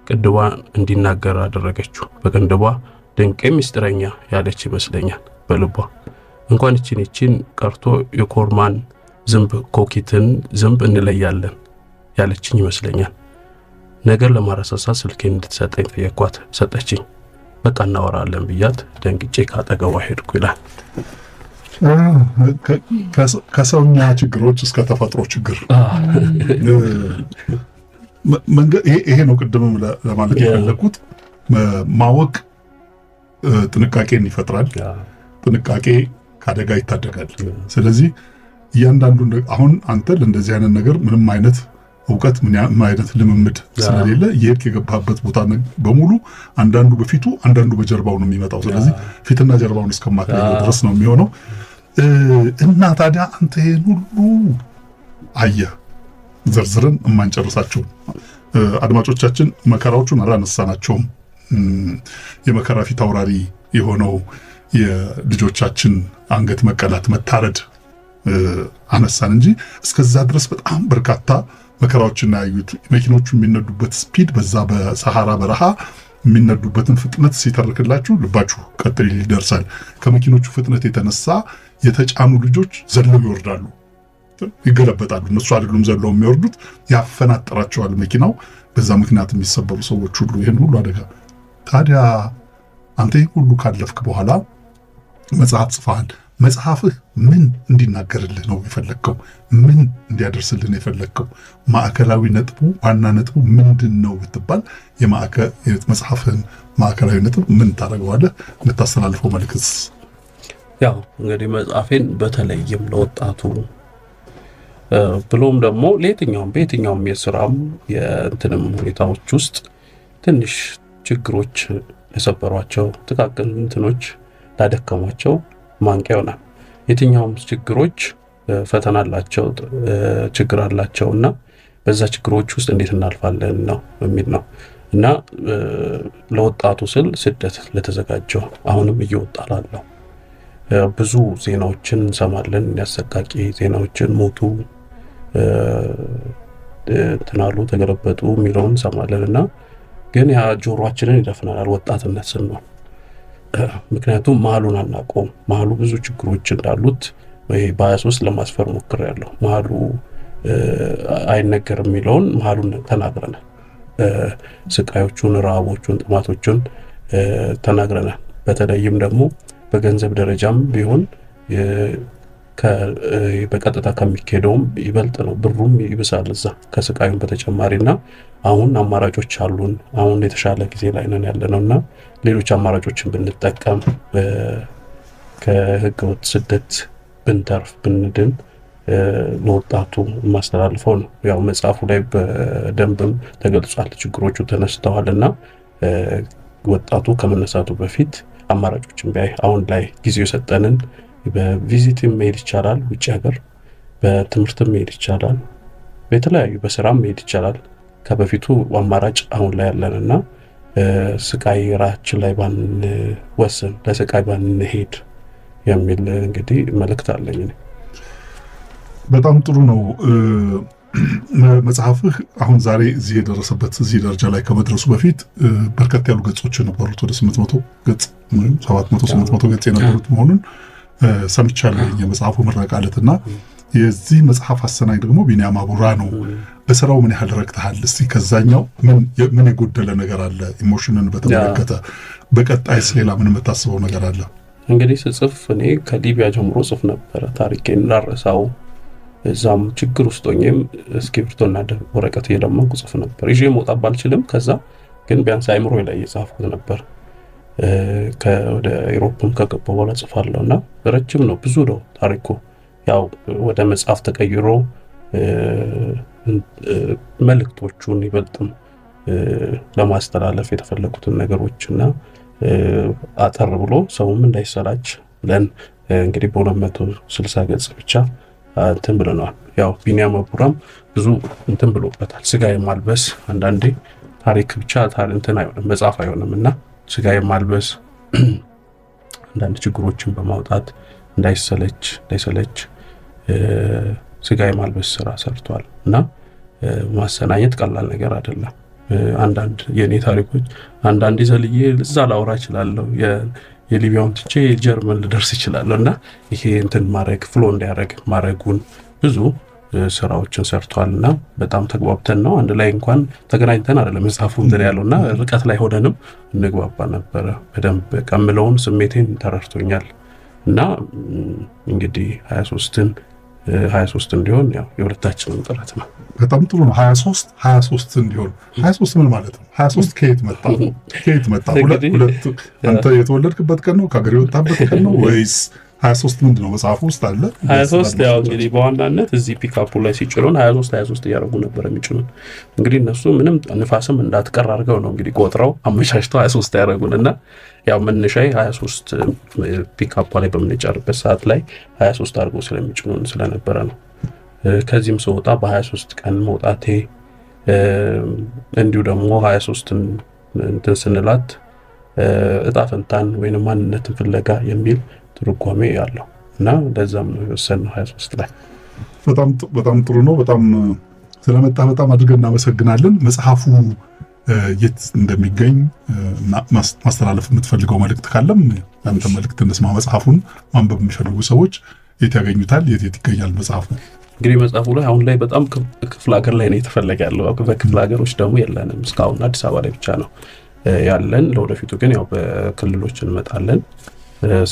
ቅንድቧን እንዲናገር አደረገችው። በቅንድቧ ድንቅ ምስጢረኛ ያለች ይመስለኛል። በልቧ እንኳን እቺን ቀርቶ የኮርማን ዝንብ ኮኪትን ዝንብ እንለያለን ያለችኝ ይመስለኛል። ነገር ለማረሳሳት ስልኬን እንድትሰጠኝ ጠየኳት። ሰጠችኝ። በቃ እናወራለን ብያት ደንግጬ ካጠገቧ ሄድኩ ይላል። ከሰውኛ ችግሮች እስከ ተፈጥሮ ችግር ይሄ ነው። ቅድምም ለማለት የፈለኩት ማወቅ ጥንቃቄን ይፈጥራል። ጥንቃቄ ከአደጋ ይታደጋል። ስለዚህ እያንዳንዱ አሁን አንተ ለእንደዚህ አይነት ነገር ምንም አይነት እውቀት ምንም አይነት ልምምድ ስለሌለ የሄድክ የገባበት ቦታ በሙሉ አንዳንዱ በፊቱ አንዳንዱ በጀርባው ነው የሚመጣው። ስለዚህ ፊትና ጀርባውን እስከማትለየው ድረስ ነው የሚሆነው። እና ታዲያ አንተ ይሄን ሁሉ አየህ፣ ዘርዝረን የማንጨርሳቸው አድማጮቻችን መከራዎቹን አላነሳናቸውም። የመከራ ፊት አውራሪ የሆነው የልጆቻችን አንገት መቀላት፣ መታረድ አነሳን እንጂ እስከዛ ድረስ በጣም በርካታ መከራዎችን ያዩት መኪኖቹ የሚነዱበት ስፒድ፣ በዛ በሰሃራ በረሃ የሚነዱበትን ፍጥነት ሲተርክላችሁ ልባችሁ ቀጥል ይደርሳል። ከመኪኖቹ ፍጥነት የተነሳ የተጫኑ ልጆች ዘለው ይወርዳሉ፣ ይገለበጣሉ። እነሱ አይደሉም ዘለው የሚወርዱት፣ ያፈናጠራቸዋል መኪናው። በዛ ምክንያት የሚሰበሩ ሰዎች ሁሉ ይሄን ሁሉ አደጋ። ታዲያ አንተ ሁሉ ካለፍክ በኋላ መጽሐፍ ጽፈሃል። መጽሐፍህ ምን እንዲናገርልህ ነው የፈለግከው? ምን እንዲያደርስልህ ነው የፈለግከው? ማዕከላዊ ነጥቡ፣ ዋና ነጥቡ ምንድን ነው ብትባል የመጽሐፍህን ማዕከላዊ ነጥብ ምን ታደርገዋለህ? የምታስተላልፈው መልእክት? ያው እንግዲህ መጽሐፌን በተለይም ለወጣቱ ብሎም ደግሞ በየትኛውም የስራም የእንትንም ሁኔታዎች ውስጥ ትንሽ ችግሮች የሰበሯቸው ጥቃቅን እንትኖች ላደከሟቸው ማንቂያ ይሆናል። የትኛውም ችግሮች ፈተና አላቸው፣ ችግር አላቸው እና በዛ ችግሮች ውስጥ እንዴት እናልፋለን ነው የሚል ነው። እና ለወጣቱ ስል ስደት ለተዘጋጀው አሁንም እየወጣ ላለው ብዙ ዜናዎችን እንሰማለን። ያሰቃቂ ዜናዎችን፣ ሞቱ፣ ትናሉ፣ ተገለበጡ የሚለውን እንሰማለን እና ግን ያ ጆሮአችንን ይደፍናል ወጣትነት ስንሆን። ምክንያቱም መሀሉን አናውቀውም። መሀሉ ብዙ ችግሮች እንዳሉት ወይ በ23 ለማስፈር ሞክሬያለሁ። መሀሉ አይነገርም የሚለውን መሀሉን ተናግረናል። ስቃዮቹን፣ ረሃቦቹን፣ ጥማቶቹን ተናግረናል። በተለይም ደግሞ በገንዘብ ደረጃም ቢሆን በቀጥታ ከሚካሄደውም ይበልጥ ነው፣ ብሩም ይብሳል እዛ ከስቃዩም በተጨማሪና አሁን አማራጮች አሉን። አሁን የተሻለ ጊዜ ላይ ነን ያለነውና ሌሎች አማራጮችን ብንጠቀም ከህገወጥ ስደት ብንተርፍ ብንድን ለወጣቱ የማስተላልፈው ነው። ያው መጽሐፉ ላይ በደንብም ተገልጿል፣ ችግሮቹ ተነስተዋልና ወጣቱ ከመነሳቱ በፊት አማራጮችን ቢያይ አሁን ላይ ጊዜው የሰጠንን በቪዚትም መሄድ ይቻላል፣ ውጭ ሀገር በትምህርትም መሄድ ይቻላል፣ በተለያዩ በስራም መሄድ ይቻላል። ከበፊቱ አማራጭ አሁን ላይ ያለንና ስቃይ ራችን ላይ ባንወስን ለስቃይ ባንሄድ የሚል እንግዲህ መልእክት አለኝ። በጣም ጥሩ ነው። መጽሐፍህ አሁን ዛሬ እዚህ የደረሰበት እዚህ ደረጃ ላይ ከመድረሱ በፊት በርከት ያሉ ገጾች የነበሩት ወደ 800 ገጽ ወይም 700-800 ገጽ የነበሩት መሆኑን ሰምቻለሁ የመጽሐፉ ምረቃ ዕለትና የዚህ መጽሐፍ አሰናኝ ደግሞ ቢኒያም አቡራ ነው። በስራው ምን ያህል ረክተሃል? እስቲ ከዛኛው ምን የጎደለ ነገር አለ? ኢሞሽንን በተመለከተ በቀጣይስ ሌላ ምን የምታስበው ነገር አለ? እንግዲህ ስጽፍ እኔ ከሊቢያ ጀምሮ ጽፍ ነበረ፣ ታሪኬን ላረሳው እዛም ችግር ውስጥ ሆኜም እስክሪብቶና ወረቀት እየለመንኩ ጽፍ ነበር። ይዤ መውጣት ባልችልም ከዛ ግን ቢያንስ አይምሮ ላይ እየጻፍኩት ነበር። ወደ አውሮፓም ከገባሁ በኋላ ጽፋለሁና ረጅም ነው፣ ብዙ ነው ታሪኩ። ያው ወደ መጽሐፍ ተቀይሮ መልእክቶቹን ይበልጥም ለማስተላለፍ የተፈለጉትን ነገሮችና አጠር ብሎ ሰውም እንዳይሰላች ብለን እንግዲህ በ260 ገጽ ብቻ እንትን ብለናል። ያው ቢኒያም አቡራም ብዙ እንትን ብሎበታል። ስጋ የማልበስ አንዳንዴ ታሪክ ብቻ እንትን አይሆንም፣ መጽሐፍ አይሆንምና ስጋ የማልበስ አንዳንድ ችግሮችን በማውጣት እንዳይሰለች ስጋ የማልበስ ስራ ሰርቷል እና ማሰናኘት ቀላል ነገር አይደለም። አንዳንድ የኔ ታሪኮች አንዳንድ ዘልዬ እዛ ላውራ እችላለሁ፣ የሊቢያውን ትቼ ጀርመን ልደርስ እችላለሁ እና ይሄ እንትን ማድረግ ፍሎ እንዲያደርግ ማድረጉን ብዙ ስራዎችን ሰርቷልና በጣም ተግባብተን ነው። አንድ ላይ እንኳን ተገናኝተን አይደለም መጽሐፉ እንትን ያለውና ርቀት ላይ ሆነንም እንግባባ ነበረ። በደንብ ቀምለውን ስሜቴን ተረድቶኛል እና እንግዲህ 23 እንዲሆን ያው የሁለታችንም ጥረት ነው። በጣም ጥሩ ነው። 23 እንዲሆን 23 ምን ማለት ነው? 23 ከየት መጣ? ሁለት አንተ የተወለድክበት ቀን ነው? ከሀገር የወጣበት ቀን ነው ወይስ 23 ምንድን ነው? መጽሐፉ ውስጥ አለ 23። ያው እንግዲህ በዋናነት እዚህ ፒካፑ ላይ ሲጭኑን 23 እያደረጉ ነበር የሚጭኑን። እንግዲህ እነሱ ምንም ንፋስም እንዳትቀር አድርገው ነው እንግዲህ ቆጥረው አመቻችተው 23 ያደረጉንና ያው መነሻዬ 23 ፒካፑ ላይ በምንጫርበት ሰዓት ላይ 23 አድርገው ስለሚጭኑን ስለነበረ ነው። ከዚህም ስወጣ በ23 ቀን መውጣቴ እንዲሁ ደግሞ 23ን እንትን ስንላት እጣ ፈንታን ወይንም ማንነትን ፍለጋ የሚል ትርጓሜ ያለው እና ለዛም ነው የወሰንነው 23 ላይ። በጣም ጥሩ ነው። በጣም ስለመጣ በጣም አድርገን እናመሰግናለን። መጽሐፉ የት እንደሚገኝ ማስተላለፍ የምትፈልገው መልእክት ካለም አንተ መልእክት እንስማ። መጽሐፉን ማንበብ የሚፈልጉ ሰዎች የት ያገኙታል? የት ይገኛል መጽሐፉ? እንግዲህ መጽሐፉ ላይ አሁን ላይ በጣም ክፍለ ሀገር ላይ ነው የተፈለገ ያለው። በክፍለ ሀገሮች ደግሞ የለንም እስካሁን፣ አዲስ አበባ ላይ ብቻ ነው ያለን። ለወደፊቱ ግን ያው በክልሎች እንመጣለን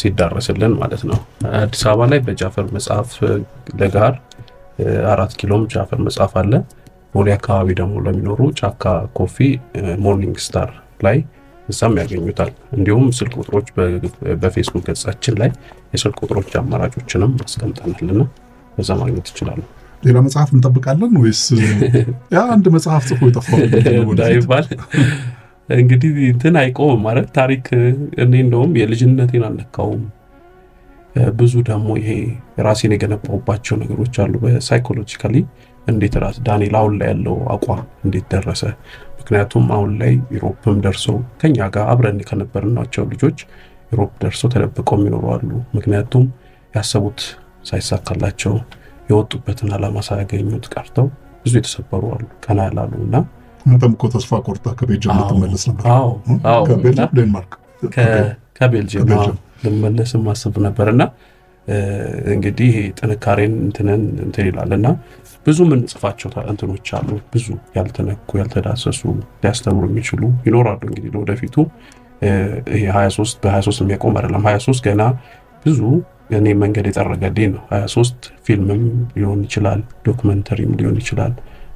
ሲዳረስልን ማለት ነው። አዲስ አበባ ላይ በጃፈር መጽሐፍ ለጋር 4 ኪሎም ጃፈር መጽሐፍ አለ። ቦሌ አካባቢ ደግሞ ለሚኖሩ ጫካ ኮፊ ሞርኒንግ ስታር ላይ እዛም ያገኙታል። እንዲሁም ስልክ ቁጥሮች በፌስቡክ ገጻችን ላይ የስልክ ቁጥሮች አማራጮችንም አስቀምጠናልና በዛ ማግኘት ይችላሉ። ሌላ መጽሐፍ እንጠብቃለን ወይስ ያ አንድ መጽሐፍ ጽፎ የጠፋው እንዳይባል እንግዲህ እንትን አይቆምም ማለት ታሪክ እኔ እንደውም የልጅነቴን አልነካውም። ብዙ ደግሞ ይሄ ራሴን የገነባውባቸው ነገሮች አሉ። በሳይኮሎጂካሊ እንዴት ራስ ዳንኤል አሁን ላይ ያለው አቋም እንዴት ደረሰ? ምክንያቱም አሁን ላይ ዩሮፕም ደርሶ ከኛ ጋር አብረን ከነበርናቸው ልጆች ዩሮፕ ደርሶ ተደብቀው የሚኖሩ አሉ። ምክንያቱም ያሰቡት ሳይሳካላቸው የወጡበትን ዓላማ ሳያገኙት ቀርተው ብዙ የተሰበሩ አሉ፣ ቀና ያላሉና አንተም እኮ ተስፋ ቆርጠህ ከቤልጅየም ልትመለስ ነበር። ከቤልጅየም ዴንማርክ ከቤልጅየም ልመለስ ማስብ ነበርና እንግዲህ ጥንካሬን እንትን ይላልና ብዙ ምን ጽፋቸው እንትኖች አሉ። ብዙ ያልተነኩ ያልተዳሰሱ ሊያስተምሩ የሚችሉ ይኖራሉ። እንግዲህ ለወደፊቱ ይሄ 23 በ23 የሚያቆም አይደለም። 23 ገና ብዙ እኔ መንገድ የጠረገልኝ ነው። 23 ፊልምም ሊሆን ይችላል፣ ዶክመንተሪም ሊሆን ይችላል፣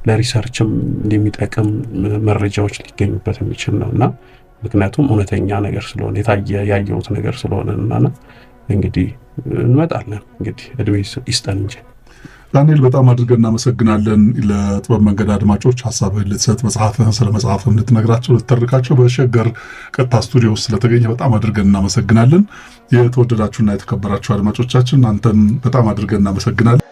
ለሪሰርችም የሚጠቅም መረጃዎች ሊገኙበት የሚችል ነውና ምክንያቱም እውነተኛ ነገር ስለሆነ ያየሁት ነገር ስለሆነ እና እንግዲህ እንመጣለን። እንግዲህ እድሜ ይስጠን እንጂ። ዳንኤል በጣም አድርገን እናመሰግናለን። ለጥበብ መንገድ አድማጮች ሀሳብህን ልትሰጥ መጽሐፍህን ስለ መጽሐፍህን ልትነግራቸው ልትተርካቸው በሸገር ቀጥታ ስቱዲዮ ውስጥ ስለተገኘ በጣም አድርገን እናመሰግናለን። የተወደዳችሁና የተከበራችሁ አድማጮቻችን አንተም በጣም አድርገን እናመሰግናለን።